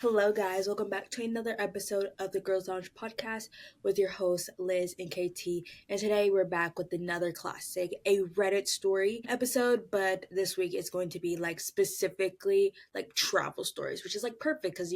Hello, guys. Welcome back to another episode of the Girls Lounge podcast with your hosts, Liz and KT. And today we're back with another classic, a Reddit story episode. But this week it's going to be specifically travel stories, which is perfect because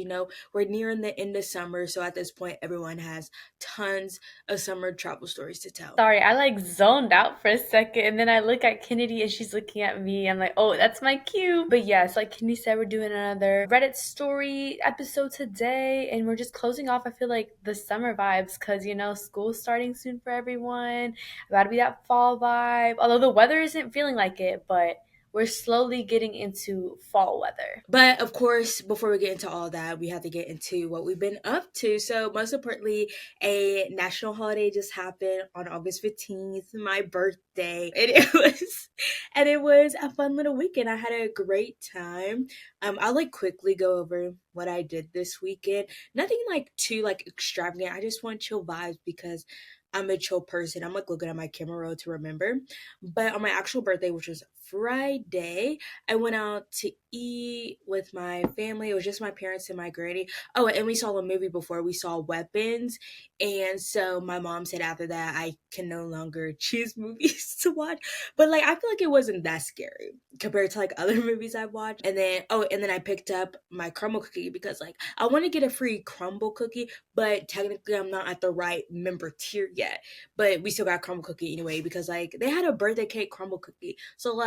we're nearing the end of summer. So at this point, everyone has tons of summer travel stories to tell. Sorry, I zoned out for a second and then I look at Kennedy and she's looking at me. I'm like, oh, that's my cue. But yes, like Kennedy said, we're doing another Reddit story episode today and we're just closing off, I feel like, the summer vibes because, school's starting soon for everyone. About to be that fall vibe. Although the weather isn't feeling like it, but we're slowly getting into fall weather. But of course, before we get into all that, we have to get into what we've been up to. So, most importantly, a national holiday just happened on August 15th, my birthday. And it was a fun little weekend. I had a great time. I'll quickly go over what I did this weekend. Nothing too extravagant. I just want chill vibes because I'm a chill person. I'm looking at my camera roll to remember. But on my actual birthday, which was Friday, I went out to eat with my family. It was just my parents and my granny. Oh, and we saw a movie before. We saw Weapons. And so my mom said after that I can no longer choose movies to watch. But I feel like it wasn't that scary compared to other movies I've watched. And then I picked up my crumble cookie because I want to get a free crumble cookie, but technically I'm not at the right member tier yet. But we still got crumble cookie anyway because they had a birthday cake crumble cookie. So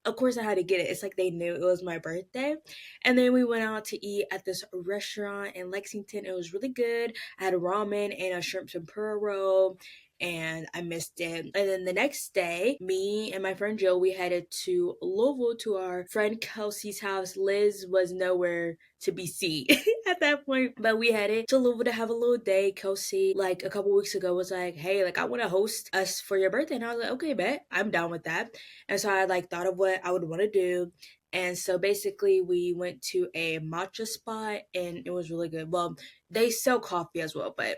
of course I had to get it. It's they knew it was my birthday. And then we went out to eat at this restaurant in Lexington. It was really good. I had ramen and a shrimp tempura roll and I missed it. And then the next day, me and my friend Jill, we headed to Louisville to our friend Kelsey's house. Liz was nowhere to be seen at that point, but we headed to Louisville to have a little day. Kelsey, a couple weeks ago, was like, hey, I want to host us for your birthday. And I was like, okay, bet, I'm down with that. And so I thought of what I would want to do. And so basically we went to a matcha spot and it was really good. Well, they sell coffee as well, but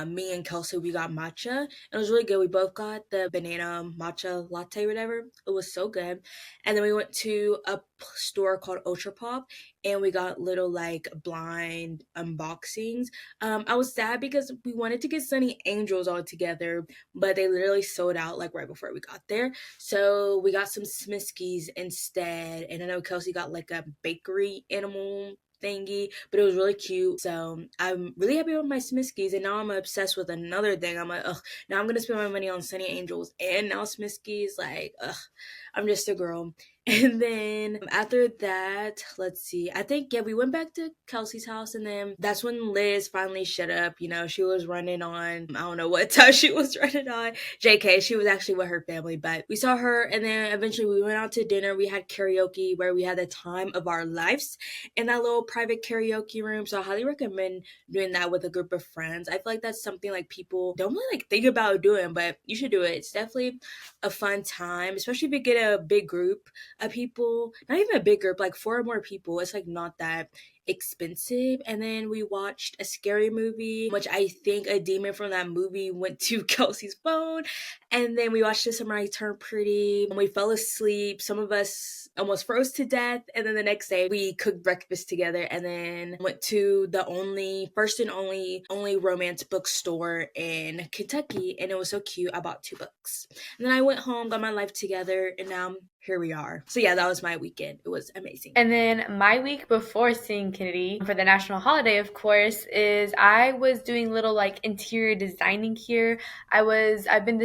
me and Kelsey, we got matcha. It was really good. We both got the banana matcha latte, whatever. It was so good. And then we went to a store called Ultra Pop, and we got little blind unboxings. I was sad because we wanted to get Sunny Angels all together, but they literally sold out right before we got there. So we got some Smiskies instead, and I know Kelsey got a bakery animal thingy, but it was really cute. So I'm really happy with my Smiskies, and now I'm obsessed with another thing. I'm like, ugh, now I'm gonna spend my money on Sunny Angels and now Smiskies. Ugh, I'm just a girl. And then after that, let's see. I think we went back to Kelsey's house, and then that's when Liz finally shut up. She was running on, I don't know what time she was running on. JK, she was actually with her family, but we saw her, and then eventually we went out to dinner. We had karaoke where we had the time of our lives in that little private karaoke room. So I highly recommend doing that with a group of friends. I feel like that's something people don't really think about doing, but you should do it. It's definitely a fun time, especially if you get a big group of people. Not even a big group, 4 or more people. It's not that expensive. And then we watched a scary movie, which I think a demon from that movie went to Kelsey's phone. And then we watched The Summer I Turned Pretty, and we fell asleep. Some of us almost froze to death. And then the next day we cooked breakfast together and then went to the first and only romance bookstore in Kentucky. And it was so cute. I bought 2 books. And then I went home, got my life together, and now here we are. So yeah, that was my weekend. It was amazing. And then my week before seeing Kennedy for the national holiday, of course, is I was doing little interior designing here. I've been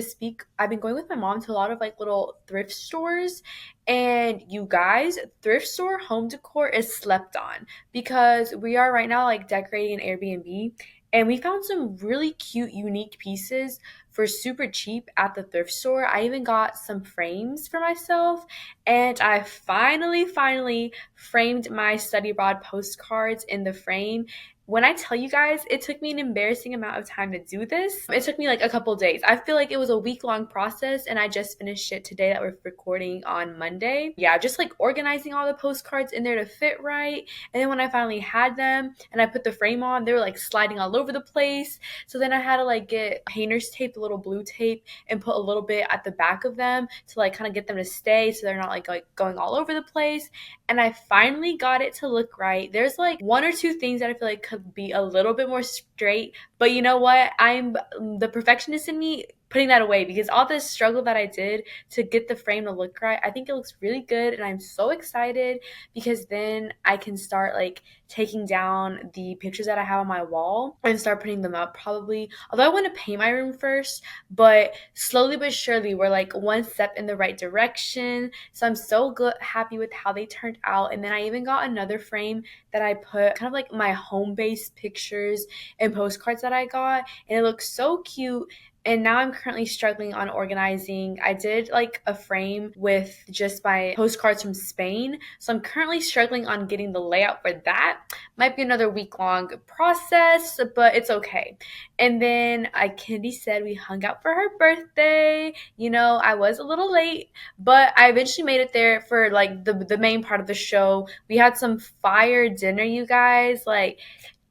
going with my mom to a lot of little thrift stores. And you guys, thrift store home decor is slept on because we are right now decorating an Airbnb. And we found some really cute, unique pieces for super cheap at the thrift store. I even got some frames for myself. And I finally framed my study abroad postcards in the frame. When I tell you guys, it took me an embarrassing amount of time to do this. It took me a couple days. I feel like it was a week-long process, and I just finished it today that we're recording on Monday. Yeah, just organizing all the postcards in there to fit right. And then when I finally had them and I put the frame on, they were sliding all over the place. So then I had to get painter's tape, the little blue tape, and put a little bit at the back of them to kind of get them to stay so they're not going all over the place. and I finally got it to look right. There's like one or two things that I feel like could be a little bit more straight, but you know what? I'm the perfectionist in me putting that away because all this struggle that I did to get the frame to look right, I think it looks really good, and I'm so excited because then I can start like taking down the pictures that I have on my wall and start putting them up probably. Although I want to paint my room first, but slowly but surely we're like one step in the right direction. So I'm so good happy with how they turned out. And then I even got another frame that I put kind of like my home base pictures and postcards that I got, and it looks so cute. And now I'm currently struggling on organizing. I did like a frame with just my postcards from Spain. So I'm currently struggling on getting the layout for that. Might be another week long process, but it's okay. And then Kennedy said we hung out for her birthday. You know, I was a little late, but I eventually made it there for like the main part of the show. We had some fire dinner, you guys. Like,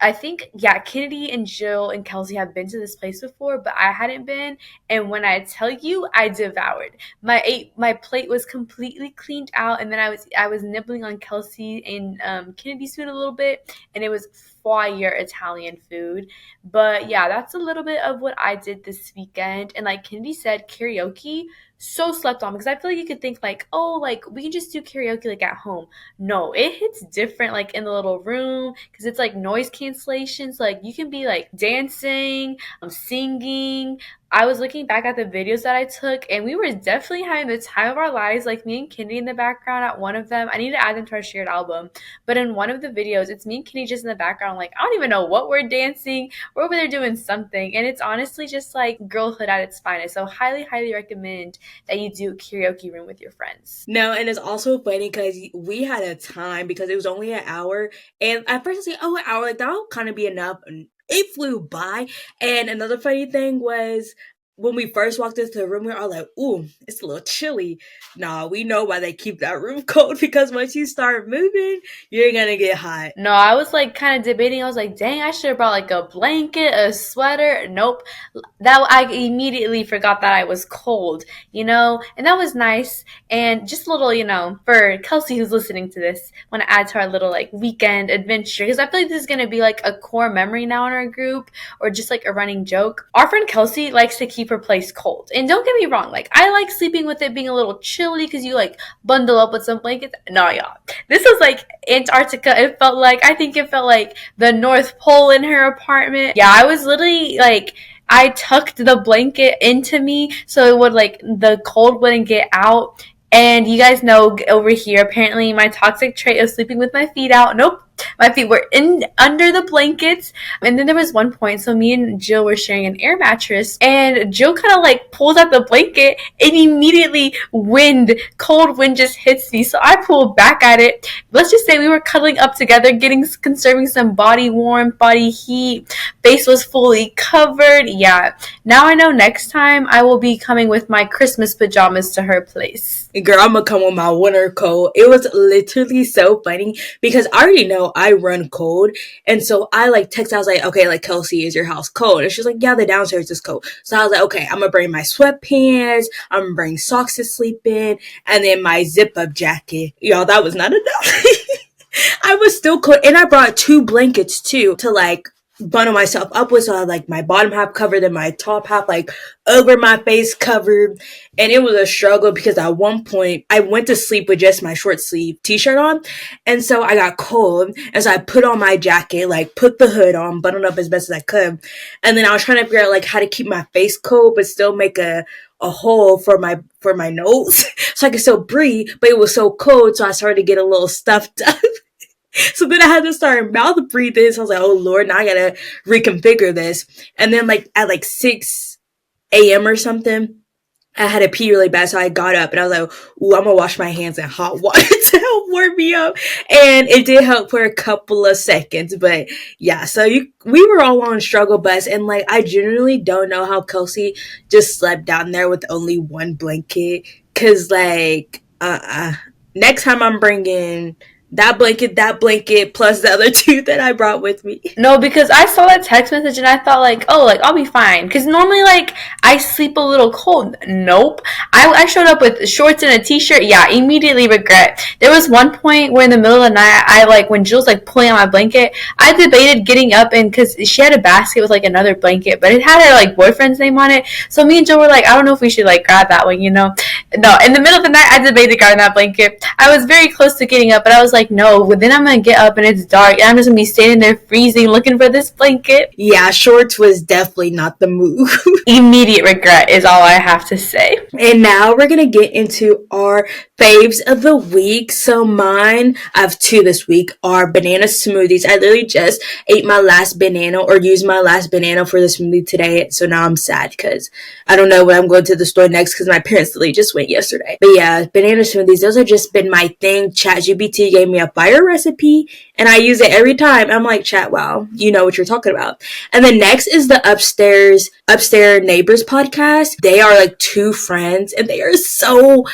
I think, yeah, Kennedy and Jill and Kelsey have been to this place before, but I hadn't been. And when I tell you, I devoured. My plate was completely cleaned out, and then I was nibbling on Kelsey and Kennedy's food a little bit, and it was fire Italian food. But yeah, that's a little bit of what I did this weekend. And like Kennedy said, karaoke so slept on because I feel like you could think like, oh, like we can just do karaoke like at home. No, it hits different like in the little room because it's like noise cancellations. Like you can be like dancing, singing. I was looking back at the videos that I took, and we were definitely having the time of our lives. Like me and Kennedy in the background at one of them. I need to add them to our shared album. But in one of the videos, it's me and Kennedy just in the background. Like I don't even know what we're dancing. We're over there doing something, and it's honestly just like girlhood at its finest. So highly, highly recommend that you do a karaoke room with your friends. No, and it's also funny because we had a time because it was only an hour. And at first I was like, oh, an hour, like that'll kind of be enough. And it flew by. And another funny thing was when we first walked into the room, we were all like, ooh, it's a little chilly. Nah, we know why they keep that room cold because once you start moving, you're going to get hot. No, I was like kind of debating. I was like, dang, I should have brought like a blanket, a sweater. Nope. That I immediately forgot that I was cold, you know, and that was nice. And just a little, you know, for Kelsey who's listening to this, want to add to our little like weekend adventure because I feel like this is going to be like a core memory now in our group or just like a running joke. Our friend Kelsey likes to keep her place cold. And don't get me wrong, like I like sleeping with it being a little chilly because you like bundle up with some blankets. No, y'all. This was like Antarctica. I think it felt like the North Pole in her apartment. Yeah, I was literally like, I tucked the blanket into me so it would like, the cold wouldn't get out. And you guys know over here, apparently my toxic trait of sleeping with my feet out. Nope. My feet were in under the blankets. And then there was one point, so me and Jill were sharing an air mattress, and Jill kind of like pulls out the blanket, and immediately cold wind just hits me. So I pulled back at it. Let's just say we were cuddling up together, conserving some body warmth, body heat. Face was fully covered. Yeah. Now I know next time I will be coming with my Christmas pajamas to her place. Girl, I'm gonna come with my winter coat. It was literally so funny because I already know I run cold. And so I like text, I was like, okay, like Kelsey, is your house cold? And she's like, yeah, the downstairs is cold. So I was like, okay, I'm gonna bring my sweatpants, I'm gonna bring socks to sleep in, and then my zip up jacket. Y'all, that was not enough. I was still cold. And I brought 2 blankets too to like bundle myself up with, so I had like my bottom half covered and my top half like over my face covered. And it was a struggle because at one point I went to sleep with just my short sleeve t-shirt on, and so I got cold, and so I put on my jacket, like put the hood on, buttoned up as best as I could, and then I was trying to figure out like how to keep my face cold but still make a hole for my nose so I could still breathe, but it was so cold, so I started to get a little stuffed up. So then I had to start mouth breathing. So I was like, oh Lord, now I gotta reconfigure this. And then like at like 6 a.m. or something, I had to pee really bad. So I got up and I was like, ooh, I'm gonna wash my hands in hot water to help warm me up. And it did help for a couple of seconds. But yeah, so we were all on struggle bus. And like, I generally don't know how Kelsey just slept down there with only one blanket. Cause like, next time I'm bringing that blanket, plus the other two that I brought with me. No, because I saw that text message and I thought like, oh, like I'll be fine. Because normally like I sleep a little cold. Nope. I showed up with shorts and a t-shirt. Yeah, immediately regret. There was one point where in the middle of the night, I like when Jill's like pulling on my blanket, I debated getting up and because she had a basket with like another blanket, but it had her like boyfriend's name on it. So me and Jill were like, I don't know if we should like grab that one, you know? No, in the middle of the night, I debated grabbing that blanket. I was very close to getting up, but I was like, no, well, then I'm going to get up and it's dark and I'm just going to be standing there freezing looking for this blanket. Yeah, shorts was definitely not the move. Immediate regret is all I have to say. And now we're going to get into our faves of the week. So mine, I have two this week, are banana smoothies. I literally just ate my last banana or used my last banana for the smoothie today. So now I'm sad because I don't know when I'm going to the store next because my parents literally just went yesterday. But yeah, banana smoothies, those have just been my thing. ChatGPT gave me a fire recipe and I use it every time. I'm like, chat, wow, you know what you're talking about. And then next is the Upstairs Neighbors podcast. They are like two friends and they are so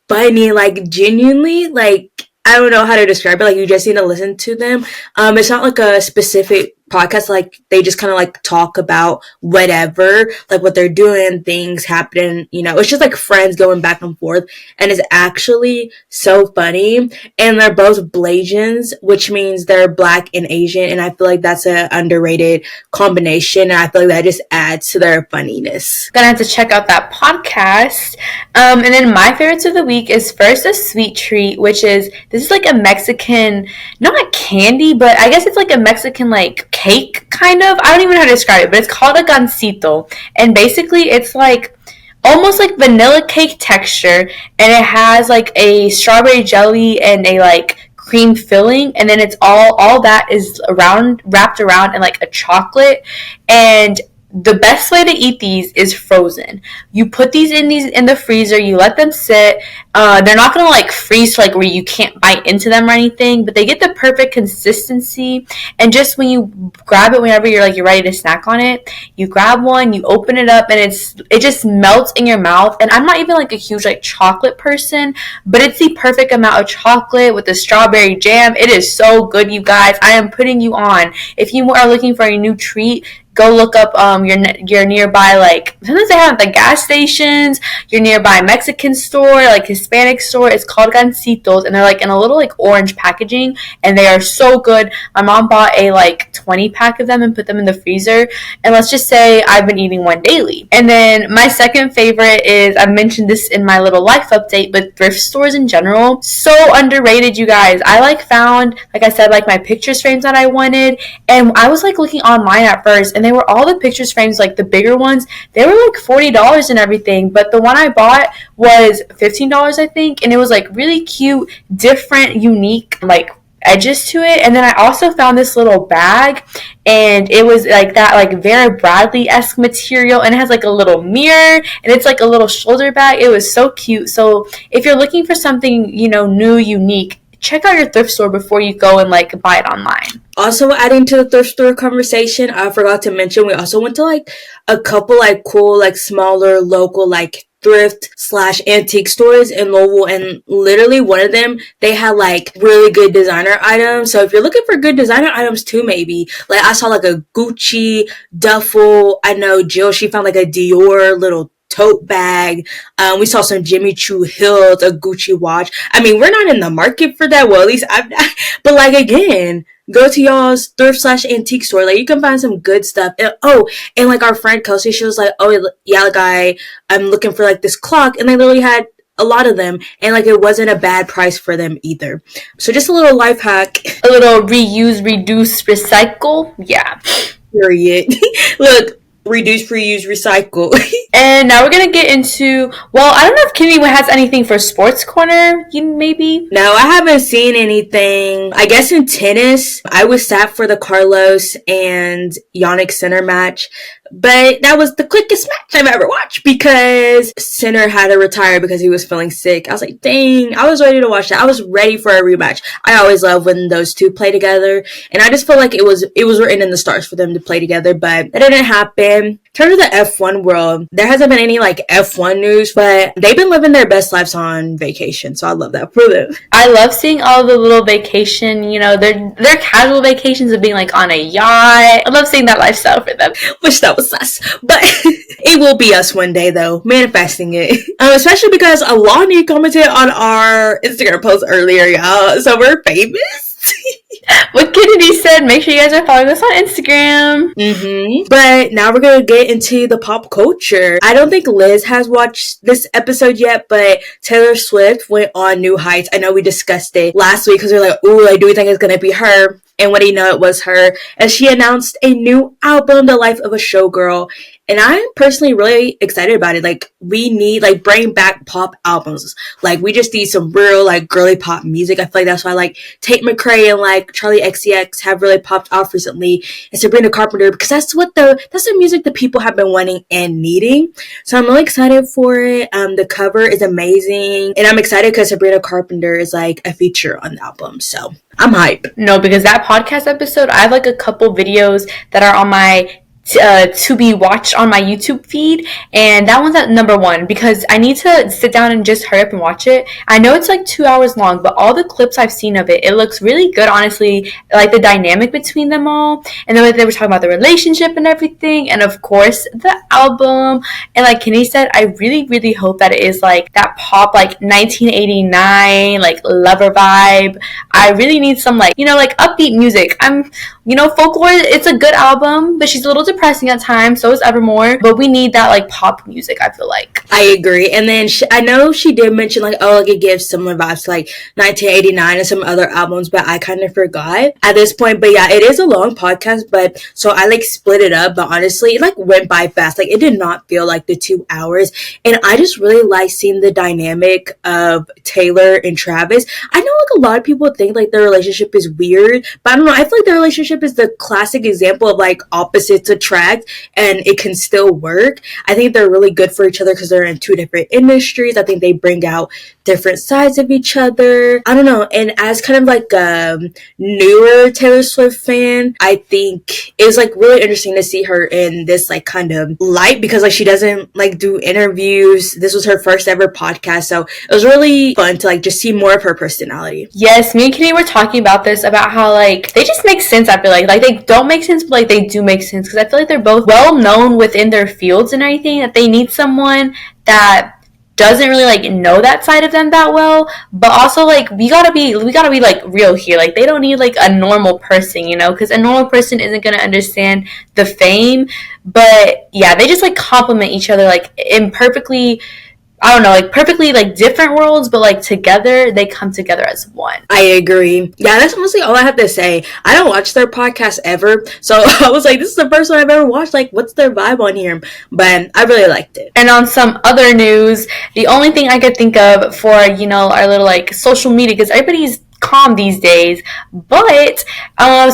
funny, like genuinely, like I don't know how to describe it. Like you just need to listen to them. It's not like a specific podcast. Like they just kind of like talk about whatever, like what they're doing, things happening. You know, it's just like friends going back and forth, and it's actually so funny. And they're both Blasians, which means they're Black and Asian, and I feel like that's an underrated combination. And I feel like that just adds to their funniness. Gonna have to check out that podcast. And then my favorites of the week is first a sweet treat, which is this is like a Mexican, not a candy, but I guess it's like a Mexican like cake kind of. I don't even know how to describe it, but it's called a gansito, and basically it's like almost like vanilla cake texture, and it has like a strawberry jelly and a like cream filling, and then it's all that is wrapped around in like a chocolate. And the best way to eat these is frozen. You put these in the freezer, you let them sit. They're not gonna like freeze to like where you can't bite into them or anything, but they get the perfect consistency. And just when you grab it, whenever you're ready to snack on it, you grab one, you open it up, and it just melts in your mouth. And I'm not even like a huge like chocolate person, but it's the perfect amount of chocolate with the strawberry jam. It is so good, you guys. I am putting you on. If you are looking for a new treat, go look up your nearby, like sometimes they have at the gas stations, your nearby Mexican store, like Hispanic store. It's called Gancitos, and they're like in a little like orange packaging, and they are so good. My mom bought a like 20 pack of them and put them in the freezer, and let's just say I've been eating one daily. And then my second favorite is, I mentioned this in my little life update, but thrift stores in general, so underrated, you guys. I like found, like I said, like my pictures frames that I wanted, and I was like looking online at first, and they were all the pictures frames, like the bigger ones, they were like $40 and everything, but the one I bought was $15, I think, and it was like really cute, different, unique, like edges to it. And then I also found this little bag, and it was like that like Vera Bradley-esque material, and it has like a little mirror, and it's like a little shoulder bag. It was so cute. So if you're looking for something, you know, new, unique, check out your thrift store before you go and like buy it online. Also, adding to the thrift store conversation, I forgot to mention, we also went to like a couple like cool, like smaller local like thrift / antique stores in Louisville, and literally one of them, they had like really good designer items. So if you're looking for good designer items too, maybe like I saw like a Gucci duffel. I know Jill, she found like a Dior little tote bag. We saw some Jimmy Choo hills, a Gucci watch. I mean, we're not in the market for that. Well, at least I'm not. But like again, go to y'all's thrift / antique store. Like you can find some good stuff. And like our friend Kelsey, she was like, oh yeah, like I'm looking for like this clock, and they literally had a lot of them, and like it wasn't a bad price for them either. So just a little life hack, a little reuse, reduce, recycle. Yeah. Period. Look, reduce, reuse, recycle. And now we're gonna get into, well, I don't know if Kimmy has anything for Sports Corner. You maybe? No, I haven't seen anything. I guess in tennis, I was sat for the Carlos and Yannick Sinner match, But that was the quickest match I've ever watched because Sinner had to retire because he was feeling sick. I was like, dang, I was ready to watch that. I was ready for a rematch. I always love when those two play together, and I just feel like it was written in the stars for them to play together, but that didn't happen. In terms of the F1 world, there hasn't been any like F1 news, but they've been living their best lives on vacation, so I love that for them. I love seeing all the little vacation, their casual vacations of being like on a yacht. I love seeing that lifestyle for them. Wish that was us, but it will be us one day though, manifesting it. Especially because Alani commented on our Instagram post earlier, y'all, so we're famous. What Kennedy said, make sure you guys are following us on Instagram. But now we're going to get into the pop culture. I don't think Liz has watched this episode yet, but Taylor Swift went on new heights. I know we discussed it last week because we were like, ooh, like, do we think it's going to be her? And what do you know, it was her. And she announced a new album, The Life of a Showgirl. And I'm personally really excited about it. Like, we need, like, bring back pop albums. Like, we just need some real, like, girly pop music. I feel like that's why, like, Tate McRae and, like, Charlie XCX have really popped off recently. And Sabrina Carpenter, because that's the music that people have been wanting and needing. So I'm really excited for it. The cover is amazing. And I'm excited because Sabrina Carpenter is, like, a feature on the album. So I'm hype. No, because that podcast episode, I have, like, a couple videos that are on my to be watched on my YouTube feed, and that one's at number 1 because I need to sit down and just hurry up and watch it. I know it's like 2 hours long, but all the clips I've seen of it looks really good, honestly. Like the dynamic between them all, and then they were talking about the relationship and everything, and of course the album. And like Kenny said, I really, really hope that it is like that pop, like 1989, like lover vibe. I really need some like upbeat music. Folklore, it's a good album, but she's a little depressing at times, so is Evermore, but we need that like pop music, I feel like. I agree. And then I know she did mention like, oh, like it gives similar vibes to like 1989 and some other albums, but I kind of forgot at this point. But yeah, it is a long podcast, but so I like split it up, but honestly it like went by fast. Like it did not feel like the 2 hours, and I just really like seeing the dynamic of Taylor and Travis. I know like a lot of people think like their relationship is weird, but I don't know, I feel like their relationship is the classic example of like opposites attract, and it can still work. I think they're really good for each other because they're in 2 different industries. I think they bring out different sides of each other. I don't know. And as kind of like a newer Taylor Swift fan, I think it's like really interesting to see her in this like kind of light because like she doesn't like do interviews. This was her first ever podcast, so it was really fun to like just see more of her personality. Yes, me and Kenny were talking about this, about how like they just make sense. I feel like they don't make sense, but like they do make sense because I feel like they're both well known within their fields and everything, that they need someone that doesn't really like know that side of them that well, but also like we gotta be like real here. Like they don't need like a normal person, because a normal person isn't gonna understand the fame. But yeah, they just like complement each other like in perfectly, I don't know, like perfectly like different worlds, but like together they come together as one. I agree. Yeah, that's honestly all I have to say. I don't watch their podcast ever, so I was like, this is the first one I've ever watched. Like, what's their vibe on here? But I really liked it. And on some other news, the only thing I could think of for our little like social media, because everybody's calm these days, but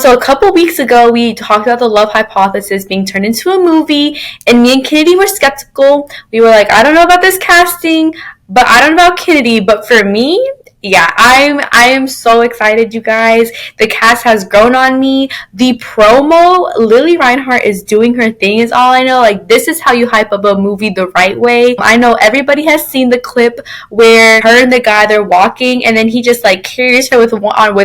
so a couple weeks ago we talked about the Love Hypothesis being turned into a movie, and me and Kennedy were skeptical. We were like, I don't know about this casting, but I don't know about Kennedy, but for me, yeah, I am so excited, you guys. The cast has grown on me. The promo, Lily Reinhart is doing her thing is all I know. Like, this is how you hype up a movie the right way. I know everybody has seen the clip where her and the guy, they're walking, and then he just like carries her on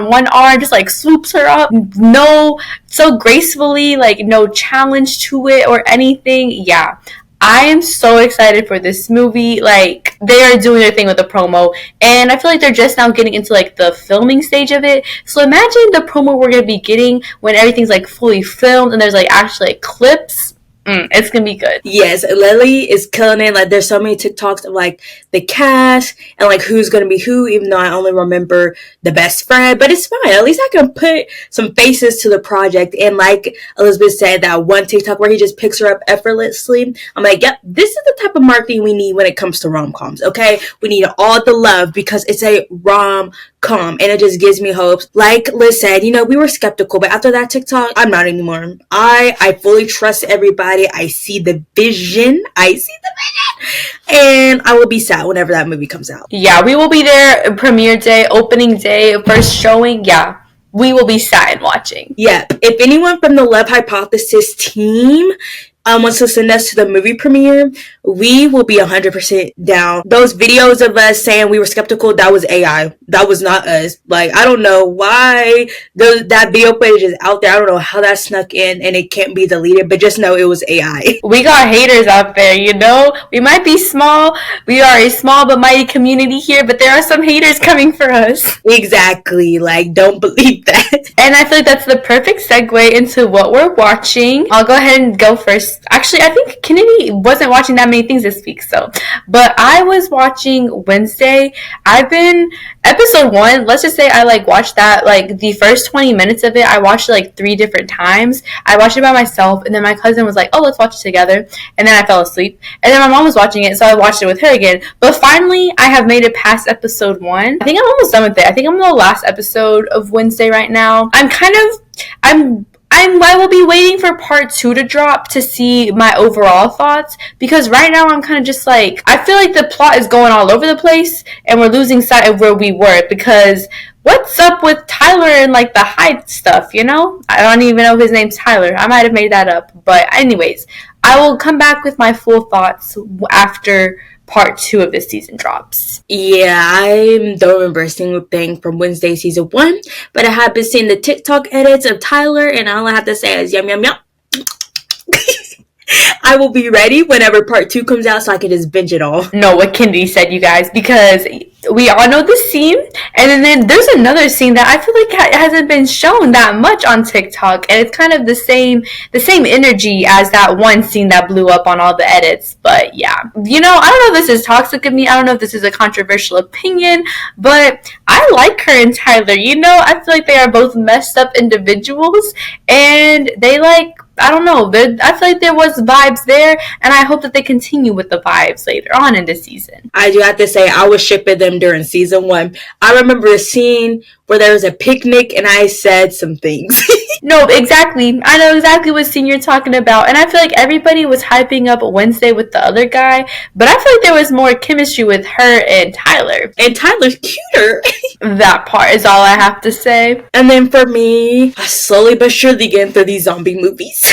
one arm, just like swoops her up. No, so gracefully, like no challenge to it or anything. Yeah. I am so excited for this movie. Like, they are doing their thing with the promo, and I feel like they're just now getting into like the filming stage of it. So imagine the promo we're gonna be getting when everything's like fully filmed and there's like actually like clips. It's gonna be good. Yes, Lily is killing it. Like, there's so many TikToks of like the cast and like who's gonna be who, even though I only remember the best friend, but it's fine. At least I can put some faces to the project. And like Elizabeth said, that one TikTok where he just picks her up effortlessly, I'm like, yep, this is the type of marketing we need when it comes to rom-coms. Okay, we need all the love because it's a rom-com, and it just gives me hopes. Like Liz said, we were skeptical, but after that TikTok, I'm not anymore. I fully trust everybody. excited. I see the vision. And I will be sad whenever that movie comes out. Yeah, we will be there premiere day, opening day, first showing. Yeah, we will be sat and watching. Yeah. If anyone from the Love Hypothesis team wants to send us to the movie premiere, we will be 100% down. Those videos of us saying we were skeptical, that was AI. That was not us. Like, I don't know why that video footage is out there. I don't know how that snuck in and it can't be deleted, but just know it was AI. We got haters out there, you know? We might be small. We are a small but mighty community here, but there are some haters coming for us. Exactly. Like, don't believe that. And I feel like that's the perfect segue into what we're watching. I'll go ahead and go first. Actually, I think Kennedy wasn't watching that many things this week, but I was watching Wednesday. I've been episode 1. Let's just say I watched that the first 20 minutes of it. I watched it 3 different times. I watched it by myself, and then my cousin was like, "Oh, let's watch it together." And then I fell asleep. And then my mom was watching it, so I watched it with her again. But finally, I have made it past episode 1. I think I'm almost done with it. I think I'm on the last episode of Wednesday right now. I will be waiting for part 2 to drop to see my overall thoughts, because right now I'm kind of just I feel like the plot is going all over the place and we're losing sight of where we were, because what's up with Tyler and the Hyde stuff, you know? I don't even know if his name's Tyler. I might have made that up. But anyways, I will come back with my full thoughts after part 2 of this season drops. Yeah, I don't remember a single thing from Wednesday season 1, but I have been seeing the TikTok edits of Tyler, and all I have to say is yum yum yum. I will be ready whenever part 2 comes out so I can just binge it all. No, what Kennedy said, you guys, because we all know the scene, and then there's another scene that I feel like hasn't been shown that much on TikTok, and it's kind of the same energy as that one scene that blew up on all the edits. But yeah, you know, I don't know if this is toxic of me, I don't know if this is a controversial opinion, but I like her and Tyler. You know, I feel like they are both messed up individuals, and they I don't know, I feel like there was vibes there, and I hope that they continue with the vibes later on in the season. I do have to say, I was shipping them during season 1. I remember a scene where there was a picnic, and I said some things. No, exactly. I know exactly what scene you're talking about, and I feel like everybody was hyping up Wednesday with the other guy, but I feel like there was more chemistry with her and Tyler. And Tyler's cuter. That part is all I have to say. And then for me, I slowly but surely getting through these zombie movies.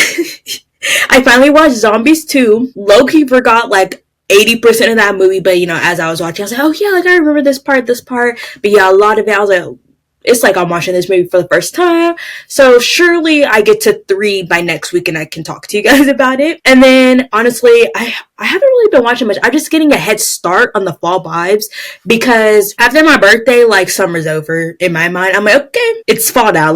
I finally watched Zombies 2. Low-key forgot 80% of that movie, but you know, as I was watching, I was like, oh yeah, I remember this part. But yeah, a lot of it, I was like, it's like I'm watching this movie for the first time. So surely I get to 3 by next week and I can talk to you guys about it. And then honestly, I haven't really been watching much. I'm just getting a head start on the fall vibes, because after my birthday, summer's over in my mind. I'm like, okay, it's fall now.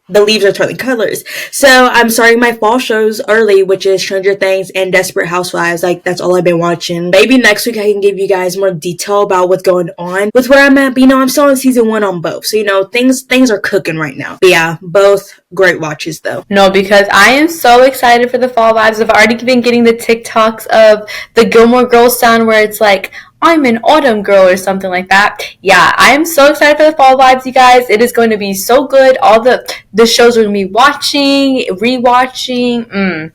The leaves are turning colors. So I'm starting my fall shows early, which is Stranger Things and Desperate Housewives. That's all I've been watching. Maybe next week I can give you guys more detail about what's going on with where I'm at. But, you know, I'm still in season 1 on both. So, you know, things are cooking right now. But yeah, both great watches though. No, because I am so excited for the fall vibes. I've already been getting the TikToks of the Gilmore Girls sound where it's I'm an autumn girl or something like that. Yeah, I am so excited for the fall vibes, you guys. It is going to be so good. All the shows we're going to be watching, rewatching.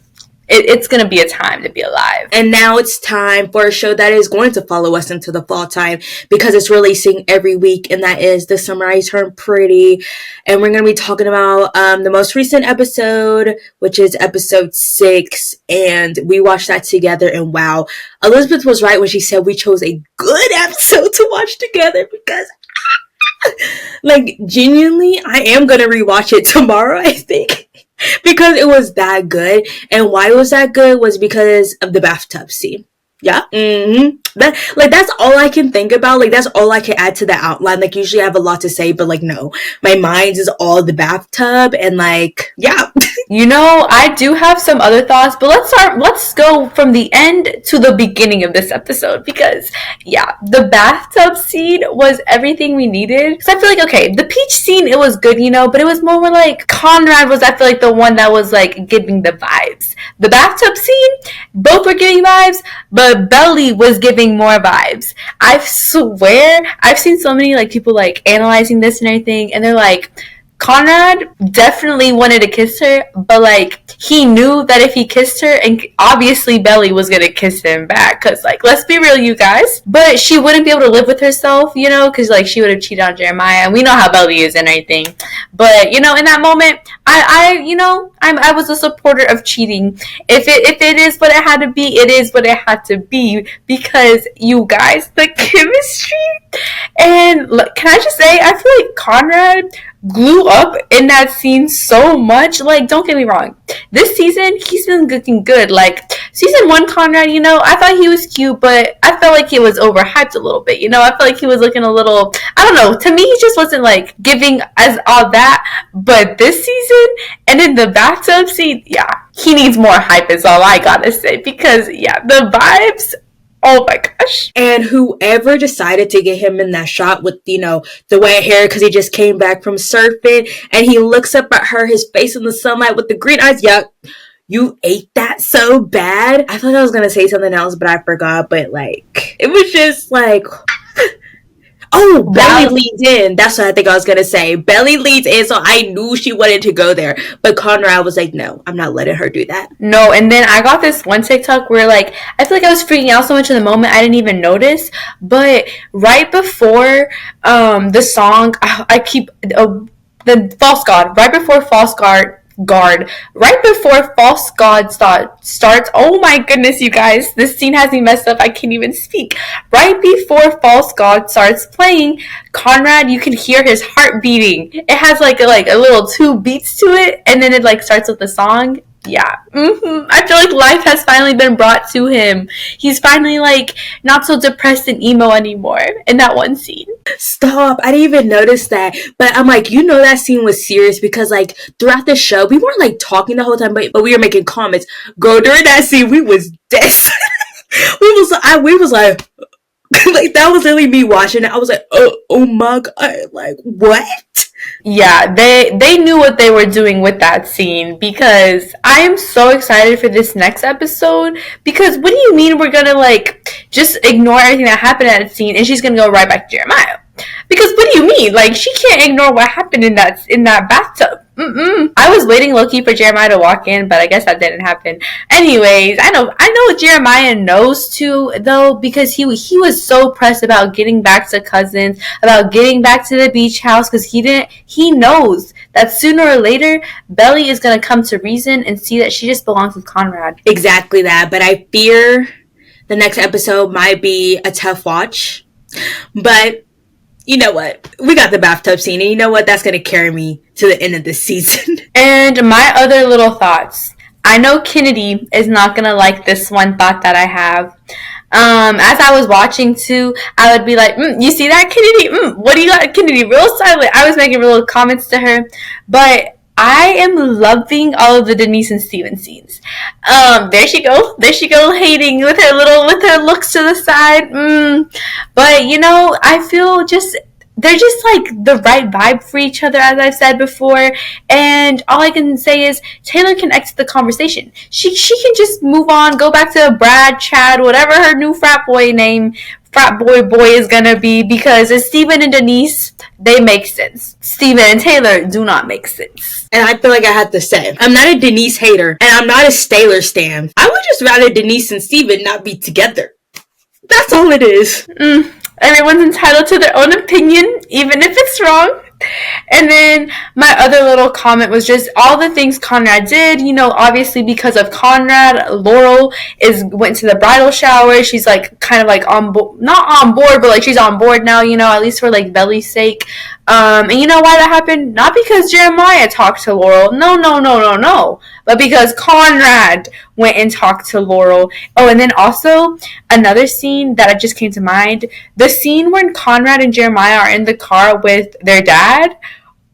It's going to be a time to be alive. And now it's time for a show that is going to follow us into the fall time, because it's releasing every week, and that is The Summer I Turned Pretty. And we're going to be talking about the most recent episode, which is episode 6, and we watched that together, and wow, Elizabeth was right when she said we chose a good episode to watch together, because genuinely, I am going to rewatch it tomorrow, I think. Because it was that good. And why it was that good was because of the bathtub scene. Yeah. That's all I can think about. That's all I can add to the outline. Usually I have a lot to say, but no. My mind is all the bathtub and yeah. You know, I do have some other thoughts, but let's go from the end to the beginning of this episode, because yeah, the bathtub scene was everything we needed. Because I feel okay, the peach scene, it was good, you know, but it was more Conrad was, I feel the one that was giving the vibes. The bathtub scene, both were giving vibes, but Belly was giving more vibes. I swear, I've seen so many people analyzing this and everything, and they're Conrad definitely wanted to kiss her, but like he knew that if he kissed her, and obviously Belly was gonna kiss him back, cause like let's be real, you guys. But she wouldn't be able to live with herself, you know, cause like she would have cheated on Jeremiah, and we know how Belly is and everything. But you know, in that moment, I was a supporter of cheating. If it is what it had to be, it is what it had to be, because you guys, the chemistry. And look, can I just say, I feel like Conrad grew up in that scene so much. Like, don't get me wrong, this season he's been looking good. Like season 1 Conrad, you know, I thought he was cute, but I felt like he was overhyped a little bit. You know, I felt like he was looking a little, I don't know, to me he just wasn't like giving as all that. But this season, and in the bathtub scene, yeah, he needs more hype is all I gotta say, because yeah, the vibes, oh my gosh. And whoever decided to get him in that shot with, you know, the wet hair, because he just came back from surfing and he looks up at her, his face in the sunlight with the green eyes. Yuck. You ate that so bad. I thought I was going to say something else, but I forgot. But like, it was just like, oh, Belly leads in. That's what I think I was going to say. Belly leads in, so I knew she wanted to go there. But Conrad was like, no, I'm not letting her do that. No, and then I got this one TikTok where, like, I feel like I was freaking out so much in the moment, I didn't even notice. But right before the song, the False God, right before False Guard, right before False God starts, oh my goodness, you guys, this scene has me messed up, I can't even speak. Right before False God starts playing, Conrad, you can hear his heart beating. It has like a little 2 beats to it, and then it like starts with the song. Yeah. I feel like life has finally been brought to him. He's finally like not so depressed and emo anymore in that one scene. Stop. I didn't even notice that. But I'm like, you know, that scene was serious because like throughout the show, we weren't like talking the whole time, but we were making comments. Girl, during that scene, we was dead. we was like, like that was literally me watching it. I was like, oh my God, like what? Yeah, they knew what they were doing with that scene, because I am so excited for this next episode. Because what do you mean we're gonna like just ignore everything that happened at that scene and she's gonna go right back to Jeremiah? Because what do you mean? Like, she can't ignore what happened in that bathtub. I was waiting low-key for Jeremiah to walk in, but I guess that didn't happen. Anyways, I know Jeremiah knows too, though, because he was so pressed about getting back to Cousins, about getting back to the beach house, because he knows that sooner or later Belly is gonna come to reason and see that she just belongs with Conrad. Exactly that, but I fear the next episode might be a tough watch. But you know what? We got the bathtub scene, and you know what? That's going to carry me to the end of this season. And my other little thoughts. I know Kennedy is not going to like this one thought that I have. As I was watching too, I would be like, you see that, Kennedy? What do you got, Kennedy? Real silent. I was making real comments to her. But I am loving all of the Denise and Steven scenes. There she go, hating with her looks to the side. But you know, I feel they're just like the right vibe for each other, as I've said before. And all I can say is Taylor can exit the conversation. She can just move on, go back to Brad, Chad, whatever her new frat boy is gonna be, because as Steven and Denise, they make sense. Steven and Taylor do not make sense. And I feel like I have to say, I'm not a Denise hater, and I'm not a Taylor stan. I would just rather Denise and Steven not be together. That's all it is. Everyone's entitled to their own opinion, even if it's wrong. And then my other little comment was just all the things Conrad did, you know, obviously because of Conrad, Laurel went to the bridal shower. She's like kind of like not on board, but like she's on board now, you know, at least for like Belly's sake. And you know why that happened? Not because Jeremiah talked to Laurel. No. But because Conrad went and talked to Laurel. Oh, and then also another scene that just came to mind. The scene when Conrad and Jeremiah are in the car with their dad.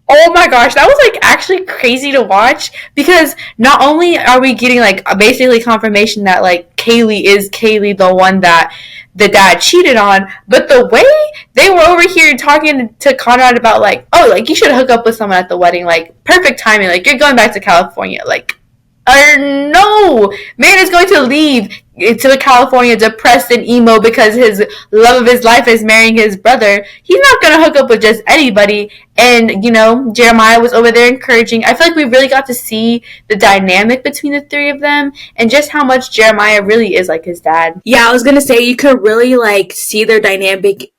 Oh my gosh, that was like actually crazy to watch, because not only are we getting like basically confirmation that like Kaylee is the one that the dad cheated on, but the way they were over here talking to Conrad about like, oh, like you should hook up with someone at the wedding, like perfect timing, like you're going back to California, like, no, true. Man is going to leave to California depressed and emo because his love of his life is marrying his brother. He's not going to hook up with just anybody. And, Jeremiah was over there encouraging. I feel like we really got to see the dynamic between the three of them and just how much Jeremiah really is like his dad. Yeah, I was going to say you could really like see their dynamic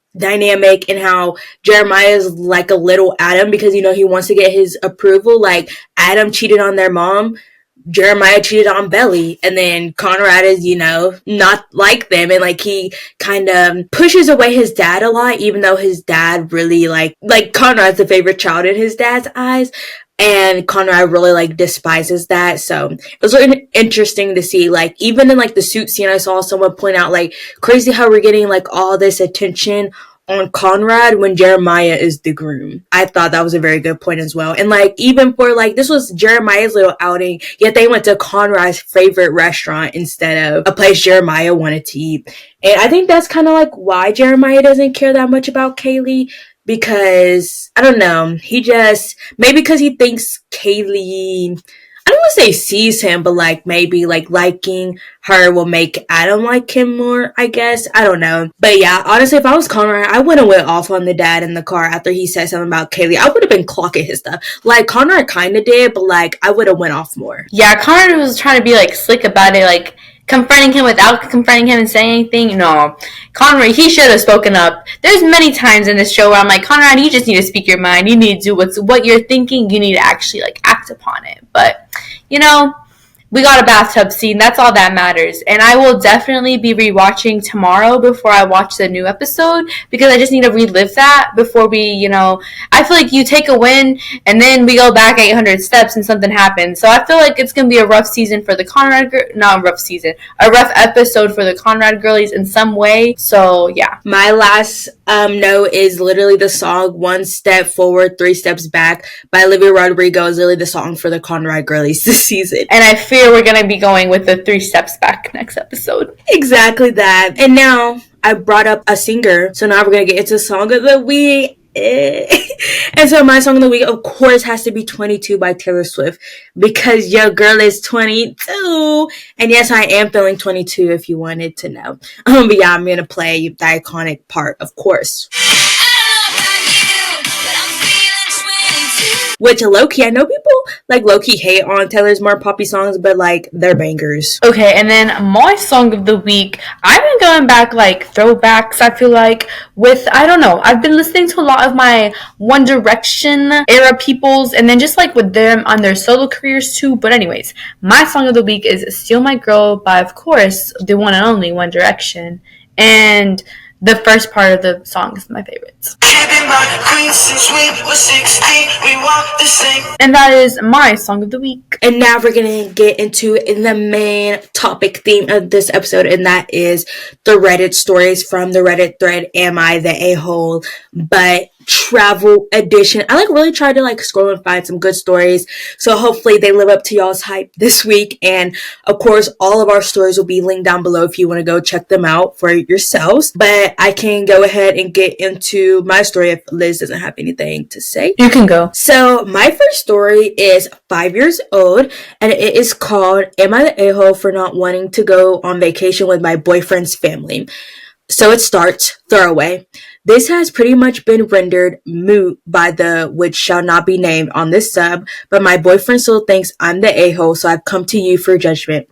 and how Jeremiah is like a little Adam because he wants to get his approval. Like Adam cheated on their mom, Jeremiah cheated on Belly, and then Conrad is, not like them, and like he kind of pushes away his dad a lot, even though his dad really like Conrad's the favorite child in his dad's eyes. And Conrad really like despises that. So it was really interesting to see, like, even in like the suit scene, I saw someone point out like crazy how we're getting like all this attention on Conrad when Jeremiah is the groom. I thought that was a very good point as well. And like even for like this was Jeremiah's little outing, yet they went to Conrad's favorite restaurant instead of a place Jeremiah wanted to eat. And I think that's kind of like why Jeremiah doesn't care that much about Kaylee, because I don't know, he just maybe because he thinks Kaylee, I don't want to say sees him, but like maybe like liking her will make Adam like him more, I guess. I don't know. But yeah, honestly, if I was Conrad, I wouldn't have went off on the dad in the car after he said something about Kaylee. I would have been clocking his stuff. Like Conrad kind of did, but like I would have went off more. Yeah, Conrad was trying to be like slick about it, like confronting him without confronting him and saying anything. No, Conrad, he should have spoken up. There's many times in this show where I'm like, Conrad, you just need to speak your mind. You need to do what you're thinking. You need to actually like act upon it. But we got a bathtub scene. That's all that matters. And I will definitely be rewatching tomorrow before I watch the new episode because I just need to relive that before we, I feel like you take a win and then we go back 800 steps and something happens. So I feel like it's going to be a rough season for the Conrad, not a rough season, a rough episode for the Conrad girlies in some way. So yeah. My last note is literally the song One Step Forward, Three Steps Back by Olivia Rodrigo is literally the song for the Conrad girlies this season. And I fear we're going to be going with the 3 steps back next episode. Exactly that. And now I brought up a singer, so now we're going to get into Song of the Week. And so my song of the week, of course, has to be 22 by Taylor Swift because your girl is 22. And yes, I am feeling 22 if you wanted to know. But yeah, I'm going to play the iconic part, of course. Which low-key, I know people like low-key hate on Taylor's more poppy songs, but like they're bangers. Okay, and then my song of the week, I've been going back like throwbacks, I feel like, with, I don't know, I've been listening to a lot of my One Direction era peoples, and then just like with them on their solo careers too. But anyways, my song of the week is Steal My Girl by, of course, the one and only One Direction. And the first part of the song is my favorite. And that is my song of the week. And now we're going to get into the main topic theme of this episode, and that is the Reddit stories from the Reddit thread, Am I the A-hole? But travel edition. I like really tried to like scroll and find some good stories, so hopefully they live up to y'all's hype this week. And of course, all of our stories will be linked down below if you want to go check them out for yourselves. But I can go ahead and get into my story if Liz doesn't have anything to say. You can go. So my first story is 5 years old, and it is called Am I the A-hole for not wanting to go on vacation with my boyfriend's family? So it starts, throwaway. This has pretty much been rendered moot by the which shall not be named on this sub, but my boyfriend still thinks I'm the a-hole, so I've come to you for judgment.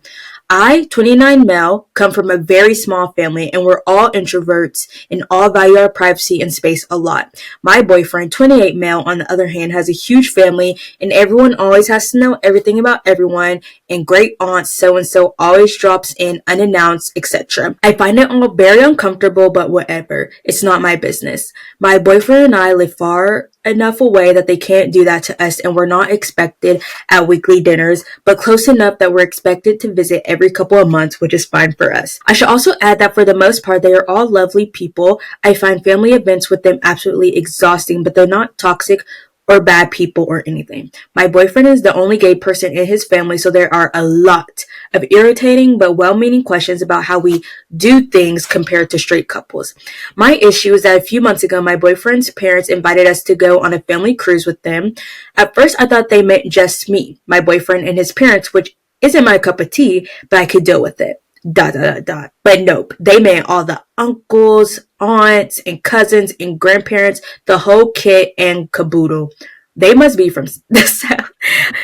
I, 29 male, come from a very small family, and we're all introverts and all value our privacy and space a lot. My boyfriend, 28 male, on the other hand, has a huge family, and everyone always has to know everything about everyone, and great aunt so-and-so always drops in unannounced, etc. I find it all very uncomfortable, but whatever. It's not my business. My boyfriend and I live far enough away that they can't do that to us, and we're not expected at weekly dinners, but close enough that we're expected to visit every couple of months, which is fine for us. I should also add that for the most part, they are all lovely people. I find family events with them absolutely exhausting, but they're not toxic or bad people or anything. My boyfriend is the only gay person in his family, so there are a lot of irritating but well-meaning questions about how we do things compared to straight couples. My issue is that a few months ago, my boyfriend's parents invited us to go on a family cruise with them. At first, I thought they meant just me, my boyfriend, and his parents, which Isn't my cup of tea, but I could deal with it. Dot, dot, dot, dot. But nope, they meant all the uncles, aunts, and cousins and grandparents, the whole kit and caboodle. They must be from the South.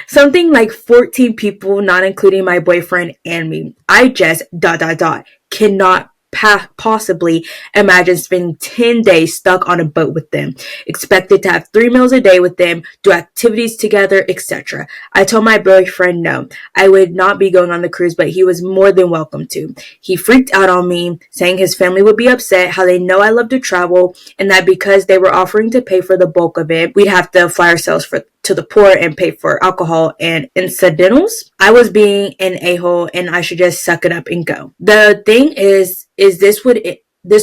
Something like 14 people, not including my boyfriend and me. I just, dot, dot, dot, cannot possibly imagine spending 10 days stuck on a boat with them, expected to have 3 meals a day with them, do activities together, etc. I told my boyfriend no, I would not be going on the cruise, but he was more than welcome to. He freaked out on me, saying his family would be upset, how they know I love to travel, and that because they were offering to pay for the bulk of it, we'd have to fly ourselves to the poor and pay for alcohol and incidentals. I was being an a-hole and I should just suck it up and go. The thing is this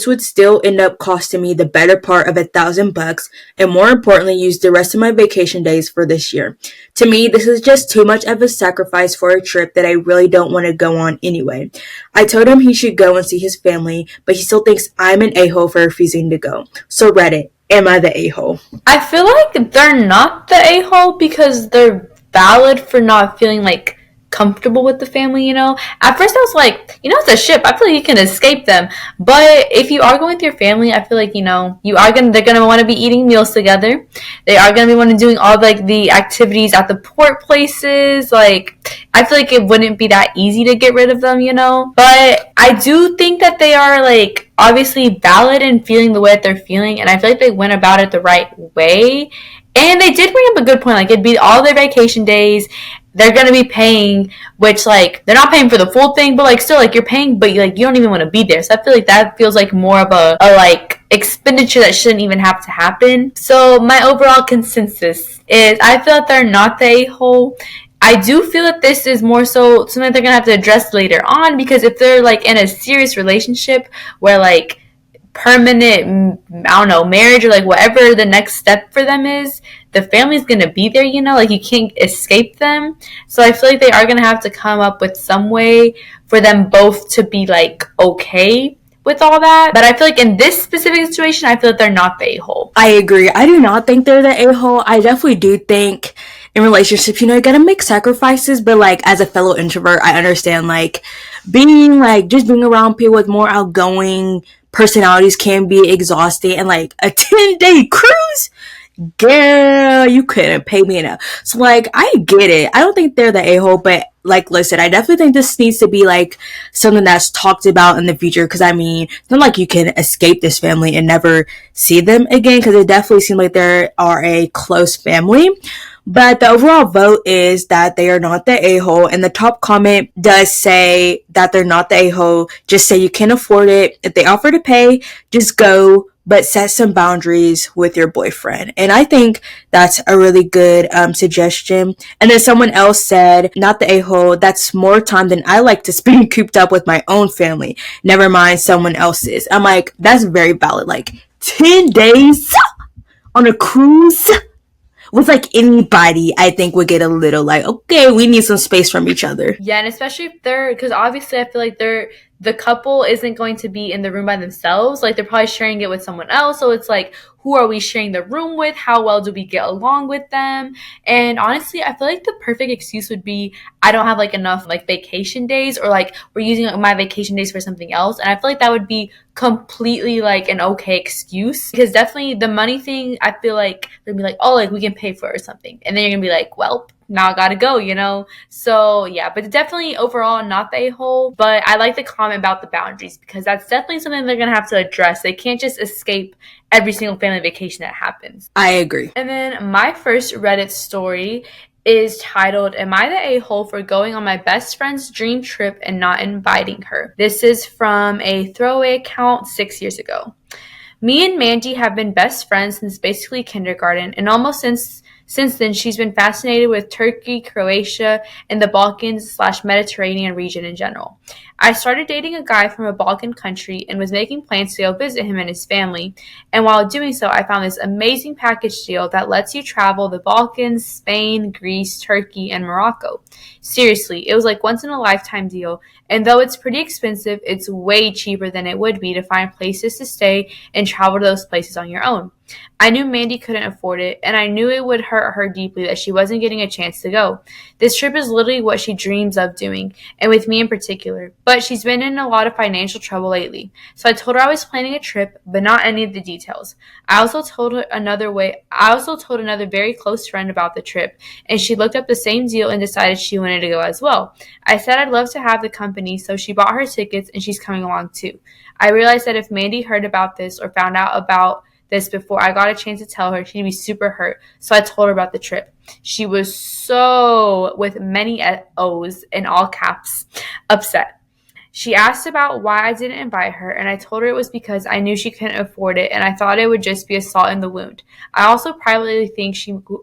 would still end up costing me the better part of $1,000 and more importantly use the rest of my vacation days for this year. To me, this is just too much of a sacrifice for a trip that I really don't want to go on anyway. I told him he should go and see his family, but he still thinks I'm an a-hole for refusing to go. So Reddit, am I the a-hole? I feel like they're not the a-hole because they're valid for not feeling like comfortable with the family, you know? At first I was like, you know, it's a ship. I feel like you can escape them. But if you are going with your family, I feel like, you know, they're gonna want to be eating meals together. They are gonna be wanting doing all like the activities at the port places. Like I feel like it wouldn't be that easy to get rid of them, you know? But I do think that they are like obviously valid in feeling the way that they're feeling, and I feel like they went about it the right way. And they did bring up a good point. Like, it'd be all their vacation days. They're going to be paying, which, like, they're not paying for the full thing, but, like, still, like, you're paying, but, like, you don't even want to be there. So I feel like that feels like more of like, expenditure that shouldn't even have to happen. So my overall consensus is I feel that they're not the a-hole. I do feel that this is more so something that they're going to have to address later on, because if they're, like, in a serious relationship where, like, permanent, I don't know, marriage or like whatever the next step for them is, the family's gonna be there, you know, like you can't escape them. So I feel like they are gonna have to come up with some way for them both to be like okay with all that. But I feel like in this specific situation, I feel like they're not the a-hole. I agree. I do not think they're the a-hole. I definitely do think in relationships, you know, you gotta make sacrifices, but like as a fellow introvert, I understand like just being around people with more outgoing personalities can be exhausting, and like a 10-day cruise, girl, you couldn't pay me enough. So like I get it. I don't think they're the a-hole, but like listen, I definitely think this needs to be like something that's talked about in the future, because I mean it's not like you can escape this family and never see them again, because it definitely seems like they are a close family. But the overall vote is that they are not the a-hole, and the top comment does say that they're not the a-hole. Just say you can't afford it. If they offer to pay, just go, but set some boundaries with your boyfriend. And I think that's a really good suggestion. And then someone else said, not the a-hole, that's more time than I like to spend cooped up with my own family. Never mind someone else's. I'm like, that's very valid. Like 10 days on a cruise with like anybody, I think would get a little like, okay, we need some space from each other. Yeah, and especially if because obviously I feel like the couple isn't going to be in the room by themselves. Like they're probably sharing it with someone else. So it's like, who are we sharing the room with? How well do we get along with them? And honestly, I feel like the perfect excuse would be, I don't have like enough like vacation days, or like we're using my vacation days for something else. And I feel like that would be completely like an okay excuse, because definitely the money thing, I feel like they'd be like, oh, like we can pay for it or something. And then you're going to be like, well, now I gotta go, you know? So yeah, but definitely overall not the a-hole. But I like the comment about the boundaries, because that's definitely something they're gonna have to address. They can't just escape every single family vacation that happens. I agree. And then my first Reddit story is titled, Am I the a-hole for going on my best friend's dream trip and not inviting her? This is from a throwaway account 6 years ago. Me and Mandy have been best friends since basically kindergarten, and almost since then, she's been fascinated with Turkey, Croatia, and the Balkans/Mediterranean region in general. I started dating a guy from a Balkan country and was making plans to go visit him and his family. And while doing so, I found this amazing package deal that lets you travel the Balkans, Spain, Greece, Turkey, and Morocco. Seriously, it was like once in a lifetime deal. And though it's pretty expensive, it's way cheaper than it would be to find places to stay and travel to those places on your own. I knew Mandy couldn't afford it, and I knew it would hurt her deeply that she wasn't getting a chance to go. This trip is literally what she dreams of doing, and with me in particular. But she's been in a lot of financial trouble lately. So I told her I was planning a trip, but not any of the details. I also told another very close friend about the trip, and she looked up the same deal and decided she wanted to go as well. I said I'd love to have the company, so she bought her tickets and she's coming along too. I realized that if Mandy heard about this or found out about this before I got a chance to tell her, she'd be super hurt. So I told her about the trip. She was so, with many O's in all caps, upset. She asked about why I didn't invite her, and I told her it was because I knew she couldn't afford it, and I thought it would just be a salt in the wound. I also privately think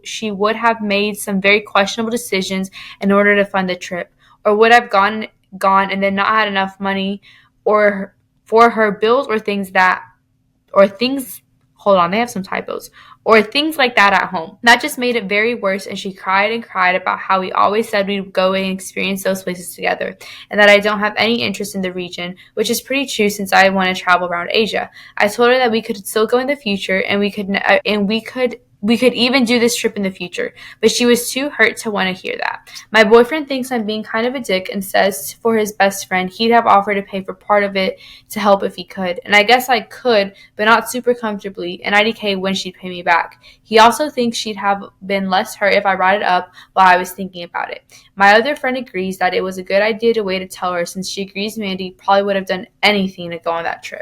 she would have made some very questionable decisions in order to fund the trip, or would have gone and then not had enough money, or for her bills or things hold on, they have some typos, or things like that at home. That just made it very worse, and she cried and cried about how we always said we'd go and experience those places together, and that I don't have any interest in the region, which is pretty true since I want to travel around Asia. I told her that we could still go in the future, and we could even do this trip in the future, but she was too hurt to want to hear that. My boyfriend thinks I'm being kind of a dick and says for his best friend he'd have offered to pay for part of it to help if he could. And I guess I could, but not super comfortably, and IDK when she'd pay me back. He also thinks she'd have been less hurt if I brought it up while I was thinking about it. My other friend agrees that it was a good idea to wait to tell her since she agrees Mandy probably would have done anything to go on that trip.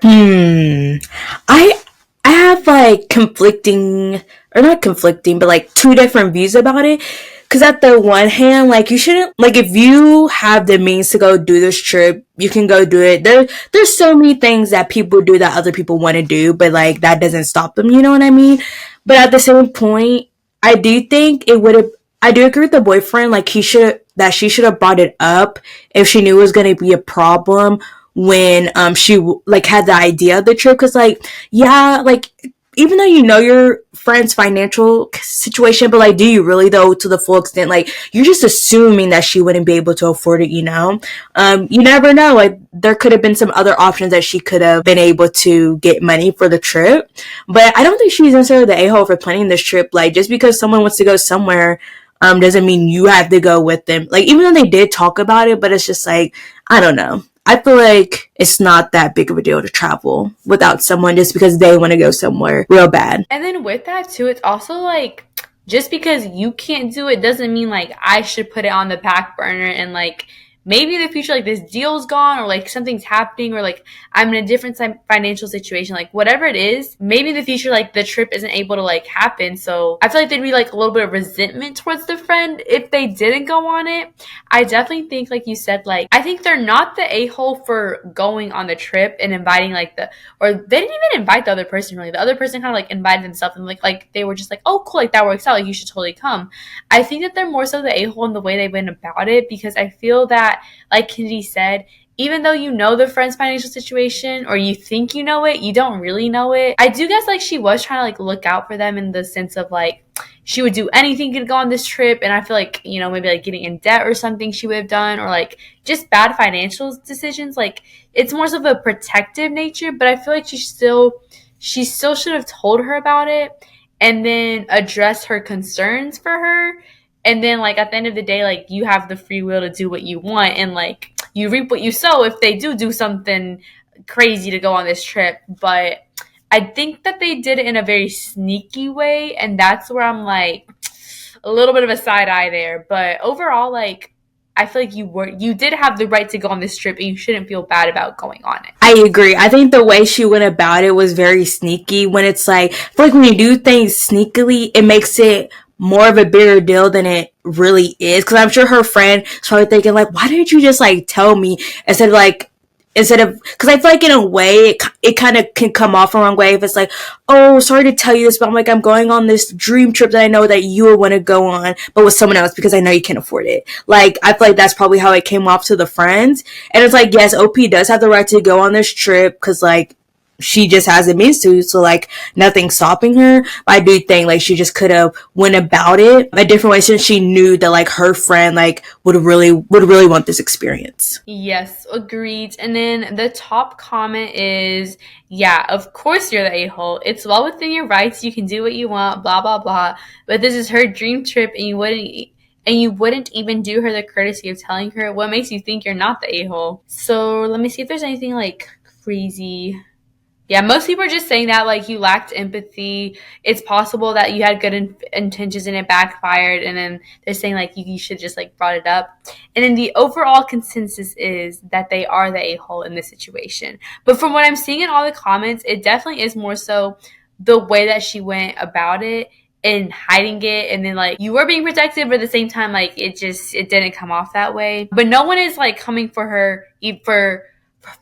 I have like conflicting, or not conflicting, but like two different views about it. Because at the one hand, like you shouldn't, like if you have the means to go do this trip, you can go do it. There's so many things that people do that other people want to do, but like that doesn't stop them. You know what I mean? But at the same point, I do think it would have. I do agree with the boyfriend. Like she should have brought it up if she knew it was going to be a problem when she like had the idea of the trip. Because like yeah, like even though you know your friend's financial situation, but like, do you really though to the full extent? Like, you're just assuming that she wouldn't be able to afford it, you know? You never know. Like, there could have been some other options that she could have been able to get money for the trip. But I don't think she's necessarily the a-hole for planning this trip. Like, just because someone wants to go somewhere, doesn't mean you have to go with them. Like, even though they did talk about it, but it's just like, I don't know. I feel like it's not that big of a deal to travel without someone just because they want to go somewhere real bad. And then with that too, it's also like just because you can't do it doesn't mean like I should put it on the back burner and like maybe in the future like this deal's gone or like something's happening or like I'm in a different financial situation, like whatever it is, maybe in the future like the trip isn't able to like happen. So I feel like there'd be like a little bit of resentment towards the friend if they didn't go on it. I definitely think, like you said, like I think they're not the a-hole for going on the trip and inviting like or they didn't even invite the other person really. The other person kind of like invited themselves and like they were just like, oh cool, like that works out, like you should totally come. I think that they're more so the a-hole in the way they went about it, because I feel that like Kennedy said, even though you know the friend's financial situation or you think you know it, you don't really know it. I do guess like she was trying to like look out for them in the sense of like she would do anything to go on this trip, and I feel like, you know, maybe like getting in debt or something she would have done, or like just bad financial decisions. Like it's more so of a protective nature, but I feel like she still should have told her about it and then address her concerns for her. And then, like, at the end of the day, like, you have the free will to do what you want. And, like, you reap what you sow if they do something crazy to go on this trip. But I think that they did it in a very sneaky way. And that's where I'm, like, a little bit of a side eye there. But overall, like, I feel like you did have the right to go on this trip and you shouldn't feel bad about going on it. I agree. I think the way she went about it was very sneaky. When it's like, I feel like when you do things sneakily, it makes it more of a bigger deal than it really is. Because I'm sure her friend is probably thinking like, why didn't you just like tell me instead of, because I feel like in a way it kind of can come off the wrong way if it's like, oh, sorry to tell you this, but I'm going on this dream trip that I know that you would want to go on, but with someone else because I know you can't afford it. Like, I feel like that's probably how it came off to the friends. And it's like, yes, OP does have the right to go on this trip because like she just has the means to, so like nothing's stopping her. But I do think like she just could have went about it a different way, since she knew that like her friend like would really want this experience. Yes, agreed. And then the top comment is, yeah, of course you're the a-hole. It's well within your rights. You can do what you want, blah, blah, blah. But this is her dream trip and you wouldn't even do her the courtesy of telling her. What makes you think you're not the a-hole? So let me see if there's anything like crazy. Yeah, most people are just saying that like you lacked empathy. It's possible that you had good intentions and it backfired, and then they're saying like you should just like brought it up. And then the overall consensus is that they are the a-hole in this situation. But from what I'm seeing in all the comments, it definitely is more so the way that she went about it and hiding it, and then like you were being protective, but at the same time like it didn't come off that way. But no one is like coming for her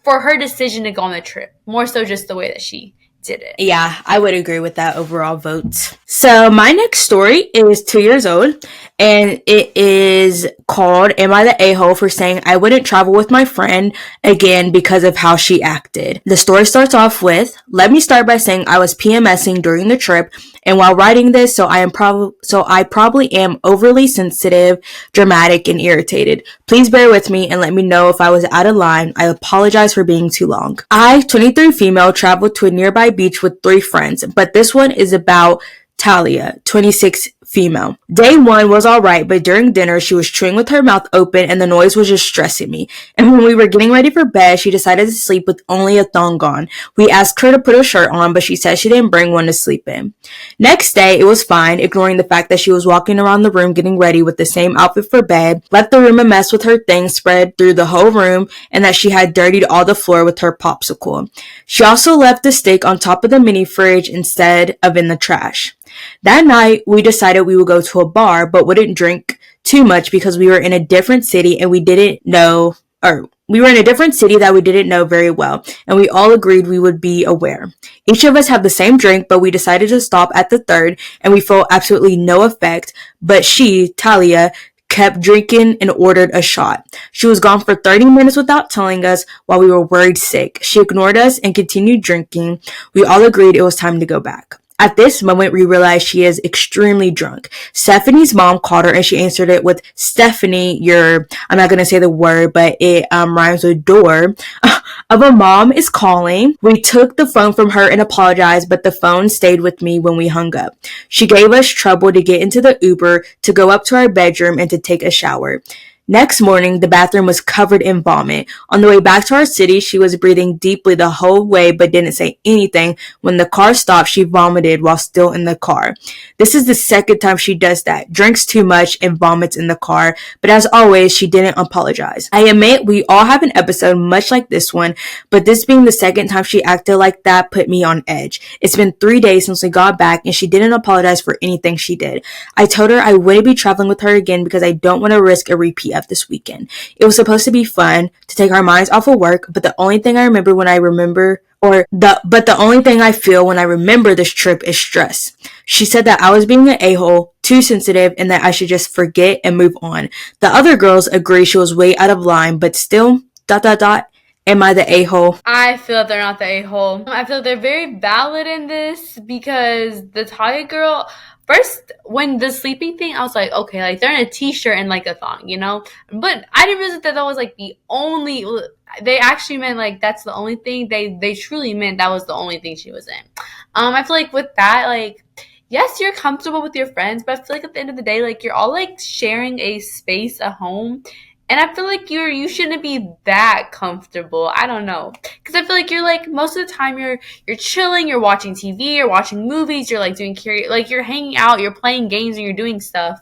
for her decision to go on the trip. More so just the way that she did it. Yeah, I would agree with that overall vote. So my next story is 2 years old, and it is called "Am I the A-hole for saying I wouldn't travel with my friend again because of how she acted?" The story starts off with, "Let me start by saying I was PMSing during the trip, and while writing this, so I probably am overly sensitive, dramatic, and irritated. Please bear with me and let me know if I was out of line. I apologize for being too long. I, 23 female, traveled to a nearby beach with 3 friends, but this one is about Talia, 26 female. Day 1 was alright, but during dinner she was chewing with her mouth open and the noise was just stressing me. And when we were getting ready for bed, she decided to sleep with only a thong on. We asked her to put a shirt on, but she said she didn't bring one to sleep in. Next day, it was fine, ignoring the fact that she was walking around the room getting ready with the same outfit for bed, left the room a mess with her things spread through the whole room, and that she had dirtied all the floor with her popsicle. She also left the stick on top of the mini fridge instead of in the trash. That night, we decided we would go to a bar, but wouldn't drink too much because we were in a different city and we didn't know, or we were in a different city that we didn't know very well, and we all agreed we would be aware. Each of us had the same drink, but we decided to stop at the third, and we felt absolutely no effect, but she, Talia, kept drinking and ordered a shot. She was gone for 30 minutes without telling us while we were worried sick. She ignored us and continued drinking. We all agreed it was time to go back. At this moment, we realized she is extremely drunk. Stephanie's mom called her and she answered it with, "Stephanie, I'm not going to say the word, but it rhymes with door, of a mom is calling." We took the phone from her and apologized, but the phone stayed with me when we hung up. She gave us trouble to get into the Uber, to go up to our bedroom, and to take a shower. Next morning, the bathroom was covered in vomit. On the way back to our city, she was breathing deeply the whole way but didn't say anything. When the car stopped, she vomited while still in the car. This is the second time she does that. Drinks too much and vomits in the car. But as always, she didn't apologize. I admit we all have an episode much like this one, but this being the second time she acted like that put me on edge. It's been 3 days since we got back and she didn't apologize for anything she did. I told her I wouldn't be traveling with her again because I don't want to risk a repeat of this weekend. It was supposed to be fun, to take our minds off of work, but the only thing I remember when I remember the only thing I feel when I remember this trip is stress. She said that I was being an a-hole, too sensitive, and that I should just forget and move on. The other girls agree she was way out of line, but still, ... Am I the a-hole? I feel that they're not the a-hole. I feel they're very valid in this because the Talia girl, first, when the sleeping thing, I was like, okay, like they're in a t-shirt and like a thong, you know? But I didn't realize that was like the only, they actually meant like that's the only thing, they truly meant that was the only thing she was in. I feel like with that, like, yes, you're comfortable with your friends, but I feel like at the end of the day, like you're all like sharing a space, a home. And I feel like you shouldn't be that comfortable. I don't know. Because I feel like you're like, most of the time you're chilling, you're watching TV, you're watching movies, you're like doing like you're hanging out, you're playing games and you're doing stuff.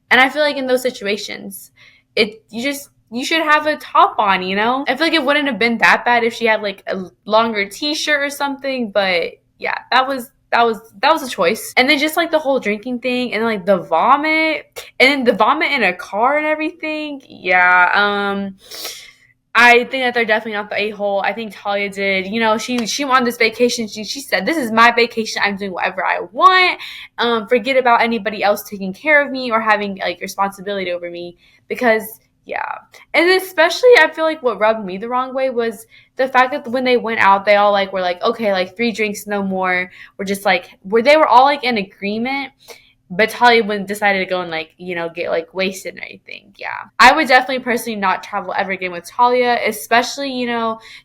And I feel like in those situations, you should have a top on, you know? I feel like it wouldn't have been that bad if she had like a longer t-shirt or something, but yeah, that was a choice. And then just like the whole drinking thing and like the vomit and then the vomit in a car and everything. Yeah. I think that they're definitely not the a-hole. I think Talia did, you know, she went on this vacation. She said, "This is my vacation. I'm doing whatever I want. Forget about anybody else taking care of me or having like responsibility over me." Because Yeah. And especially I feel like what rubbed me the wrong way was the fact that when they went out, they all like were like, okay, like 3 drinks, no more. We're just like where they were all like in agreement. But Talia went decided to go and like, get like wasted and everything. Yeah. I would definitely personally not travel ever again with Talia, especially,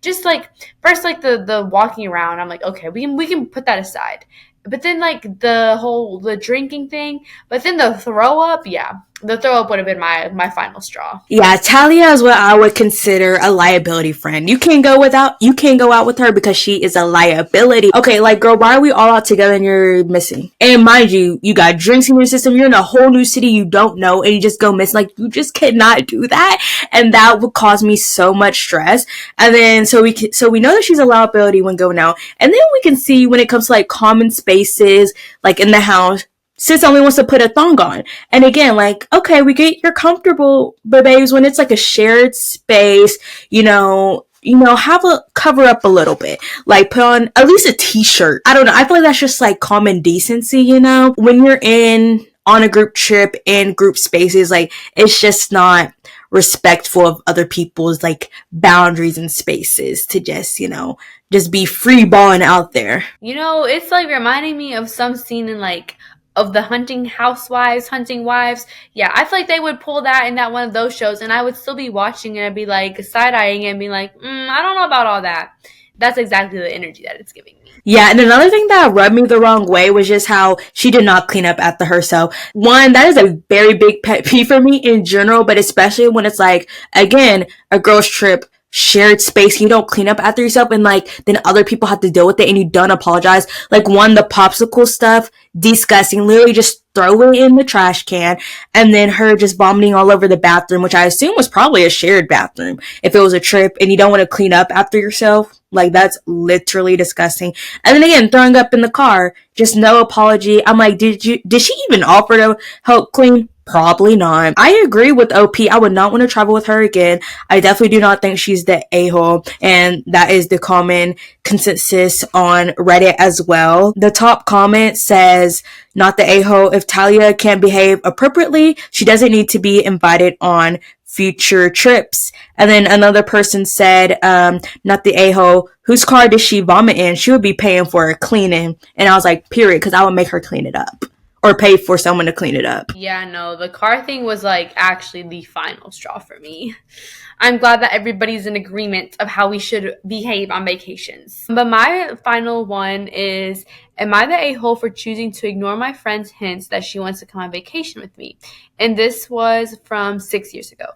just like first like the walking around. I'm like, okay, we can put that aside. But then like the drinking thing, but then the throw up, yeah. The throw up would have been my final straw. Yeah, Talia is what I would consider a liability friend. You can't go out with her because she is a liability. Okay, like girl, why are we all out together and you're missing? And mind you, you got drinks in your system, you're in a whole new city you don't know and you just go missing. Like you just cannot do that. And that would cause me so much stress. And then so we know that she's a liability when going out. And then we can see when it comes to like common spaces, like in the house, sis only wants to put a thong on. And again, like, okay, we get you're comfortable, but babes, when it's like a shared space, have a cover up a little bit. Like put on at least a t-shirt. I don't know. I feel like that's just like common decency. When you're on a group trip in group spaces, like it's just not respectful of other people's like boundaries and spaces to just be free balling out there. It's like reminding me of some scene in like of the hunting wives. Yeah, I feel like they would pull that in that one of those shows, and I would still be watching it and be like side eyeing it and be like, I don't know about all that. That's exactly the energy that it's giving me. Yeah, and another thing that rubbed me the wrong way was just how she did not clean up after herself. One, that is a very big pet peeve for me in general, but especially when it's like, again, a girls trip, shared space, you don't clean up after yourself, and like, then other people have to deal with it and you don't apologize. Like, one, the popsicle stuff, disgusting, literally just throw it in the trash can, and then her just vomiting all over the bathroom, which I assume was probably a shared bathroom if it was a trip and you don't want to clean up after yourself. Like, that's literally disgusting. And then again, throwing up in the car, just no apology. I'm like, did she even offer to help clean? Probably not. I agree with OP. I would not want to travel with her again. I definitely do not think she's the a-hole, and that is the common consensus on Reddit as well. The top comment says, not the a-hole. If Talia can't behave appropriately, she doesn't need to be invited on future trips. And then another person said, not the a-hole. Whose car did she vomit in? She would be paying for a cleaning. And I was like, period, because I would make her clean it up. Or pay for someone to clean it up. Yeah, no, the car thing was like actually the final straw for me. I'm glad that everybody's in agreement of how we should behave on vacations. But my final one is, am I the a-hole for choosing to ignore my friend's hints that she wants to come on vacation with me? And this was from 6 years ago.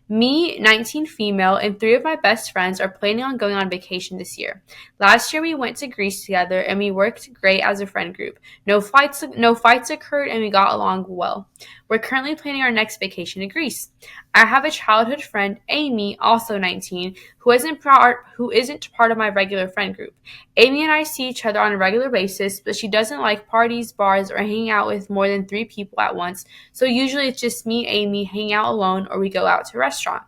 Me, 19 female, and 3 of my best friends are planning on going on vacation this year. Last year we went to Greece together and we worked great as a friend group. No fights occurred and we got along well. We're currently planning our next vacation to Greece. I have a childhood friend, Amy, also 19, who isn't part of my regular friend group. Amy and I see each other on a regular basis, but she doesn't like parties, bars, or hanging out with more than 3 people at once, so usually it's just me, Amy, hanging out alone, or we go out to a restaurant.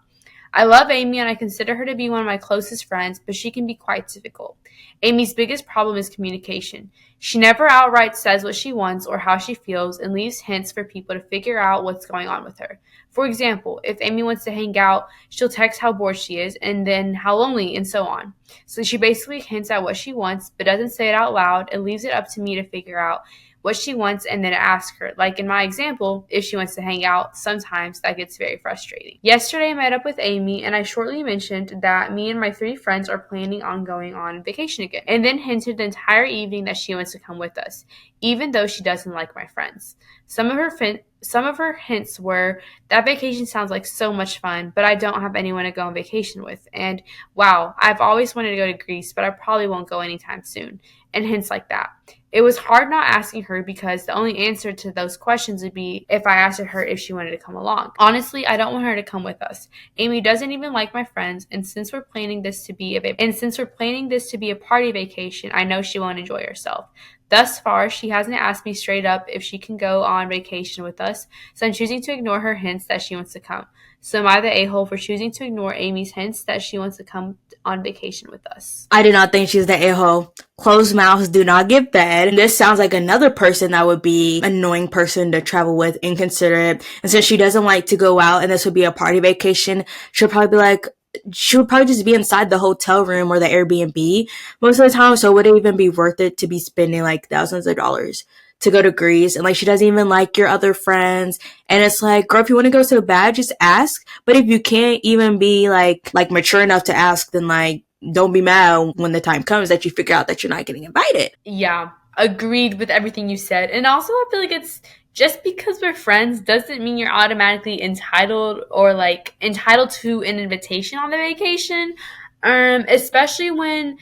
I love Amy and I consider her to be one of my closest friends, but she can be quite difficult. Amy's biggest problem is communication. She never outright says what she wants or how she feels and leaves hints for people to figure out what's going on with her. For example, if Amy wants to hang out, she'll text how bored she is and then how lonely and so on. So she basically hints at what she wants but doesn't say it out loud and leaves it up to me to figure out what she wants and then ask her. Like in my example, if she wants to hang out, sometimes that gets very frustrating. Yesterday I met up with Amy and I shortly mentioned that me and my 3 friends are planning on going on vacation again, and then hinted the entire evening that she wants to come with us, even though she doesn't like my friends. Some of her hints were, that vacation sounds like so much fun, but I don't have anyone to go on vacation with. And wow, I've always wanted to go to Greece, but I probably won't go anytime soon. And hints like that. It was hard not asking her because the only answer to those questions would be if I asked her if she wanted to come along. Honestly, I don't want her to come with us. Amy doesn't even like my friends, and since we're planning this to be a party vacation, I know she won't enjoy herself. Thus far, she hasn't asked me straight up if she can go on vacation with us, so I'm choosing to ignore her hints that she wants to come. So am I the a-hole for choosing to ignore Amy's hints that she wants to come on vacation with us? I do not think she's the a-hole. Closed mouths do not get fed. This sounds like another person that would be an annoying person to travel with, inconsiderate. And since she doesn't like to go out and this would be a party vacation, she would probably just be inside the hotel room or the Airbnb most of the time. So would it even be worth it to be spending like thousands of dollars to go to Greece? And like, she doesn't even like your other friends. And it's like, girl, if you want to go so bad, just ask. But if you can't even be like mature enough to ask, then like, don't be mad when the time comes that you figure out that you're not getting invited. Yeah, agreed with everything you said. And also, I feel like it's just because we're friends doesn't mean you're automatically entitled or like entitled to an invitation on the vacation. Especially when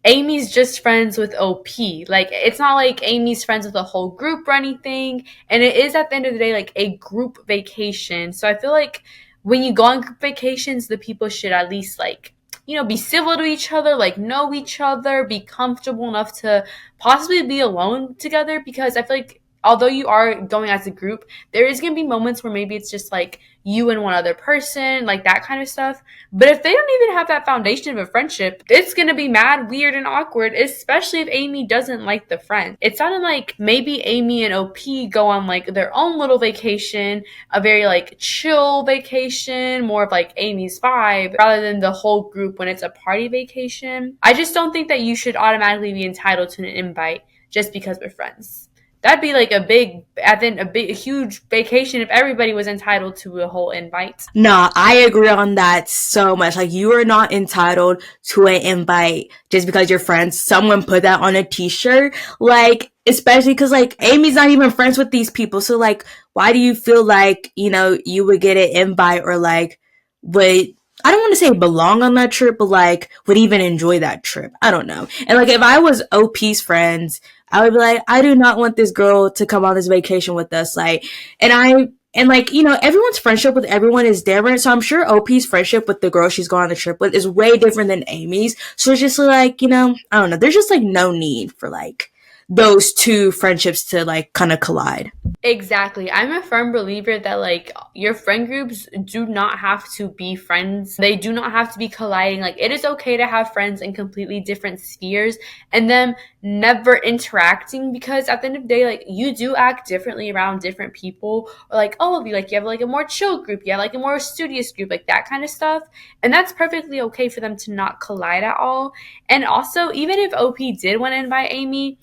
Amy's just friends with OP. Like, it's not like Amy's friends with a whole group or anything. And it is, at the end of the day, like a group vacation. So I feel like when you go on group vacations, the people should at least like, be civil to each other, like know each other, be comfortable enough to possibly be alone together. Because I feel like although you are going as a group, there is going to be moments where maybe it's just like you and one other person, like that kind of stuff. But if they don't even have that foundation of a friendship, it's going to be mad, weird, and awkward, especially if Amy doesn't like the friend. It sounded like maybe Amy and OP go on like their own little vacation, a very like chill vacation, more of like Amy's vibe, rather than the whole group when it's a party vacation. I just don't think that you should automatically be entitled to an invite just because we're friends. That'd be like a huge vacation if everybody was entitled to a whole invite. Nah, I agree on that so much. Like, you are not entitled to an invite just because you're friends. Someone put that on a t-shirt. Like, especially because, like, Amy's not even friends with these people. So, like, why do you feel like, you would get an invite or, like, would, I don't want to say belong on that trip, but, like, would even enjoy that trip? I don't know. And, like, if I was OP's friends, I would be like, I do not want this girl to come on this vacation with us. Like, everyone's friendship with everyone is different. So I'm sure OP's friendship with the girl she's going on the trip with is way different than Amy's. So it's just like, I don't know. There's just like no need for like those two friendships to like kind of collide. Exactly. I'm a firm believer that like your friend groups do not have to be friends. They do not have to be colliding. Like, it is okay to have friends in completely different spheres and them never interacting, because at the end of the day, like, you do act differently around different people. Or like all of you, like, you have like a more chill group, you have like a more studious group, like that kind of stuff. And that's perfectly okay for them to not collide at all. And also, even if OP did want to invite Amy,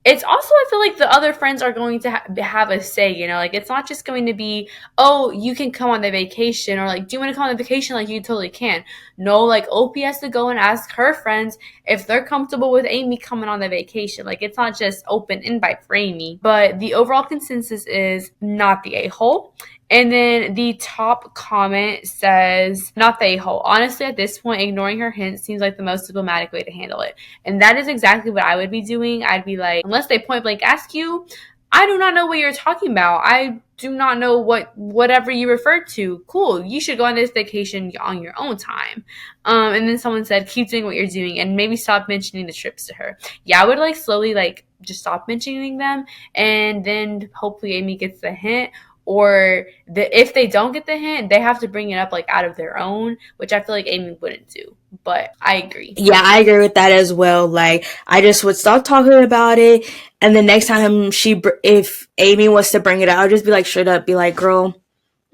it's also, I feel like the other friends are going to have a say, like, it's not just going to be, oh, you can come on the vacation, or like, do you want to come on the vacation? Like, you totally can. No, like, OP has to go and ask her friends if they're comfortable with Amy coming on the vacation. Like, it's not just open invite for Amy. But the overall consensus is not the a-hole. And then the top comment says, not the a-hole. Honestly, at this point, ignoring her hints seems like the most diplomatic way to handle it. And that is exactly what I would be doing. I'd be like, unless they point blank ask you, I do not know what you're talking about. I do not know whatever you referred to. Cool. You should go on this vacation on your own time. And then someone said, keep doing what you're doing and maybe stop mentioning the trips to her. Yeah, I would like slowly like just stop mentioning them. And then hopefully Amy gets the hint. Or if they don't get the hint, they have to bring it up like out of their own, which I feel like Amy wouldn't do. But I agree. Yeah, I agree with that as well. Like, I just would stop talking about it, and the next time if Amy was to bring it up, I'd just be like, straight up, be like, girl,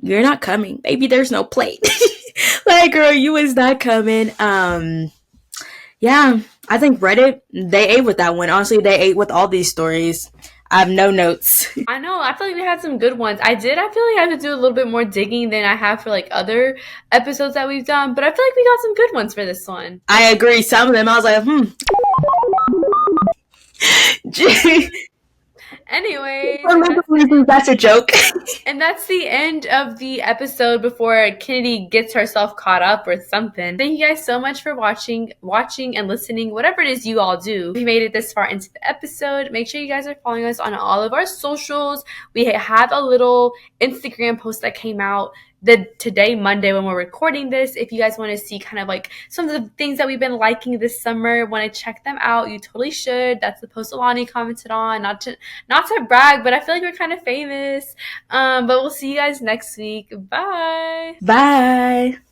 you're not coming. Maybe there's no plate. Like, girl, you is not coming. Yeah, I think Reddit, they ate with that one. Honestly, they ate with all these stories. I have no notes. I know. I feel like we had some good ones. I feel like I have to do a little bit more digging than I have for like other episodes that we've done. But I feel like we got some good ones for this one. I agree. Some of them, I was like, Anyway, that's a joke. And that's the end of the episode before Kennedy gets herself caught up or something. Thank you guys so much for watching and listening, whatever it is you all do. If you made it this far into the episode, make sure you guys are following us on all of our socials. We have a little Instagram post that came out today, Monday, when we're recording this. If you guys want to see kind of like some of the things that we've been liking this summer, want to check them out, you totally should. That's the post Alani commented on. Not to brag, but I feel like we're kind of famous. But we'll see you guys next week. Bye. Bye.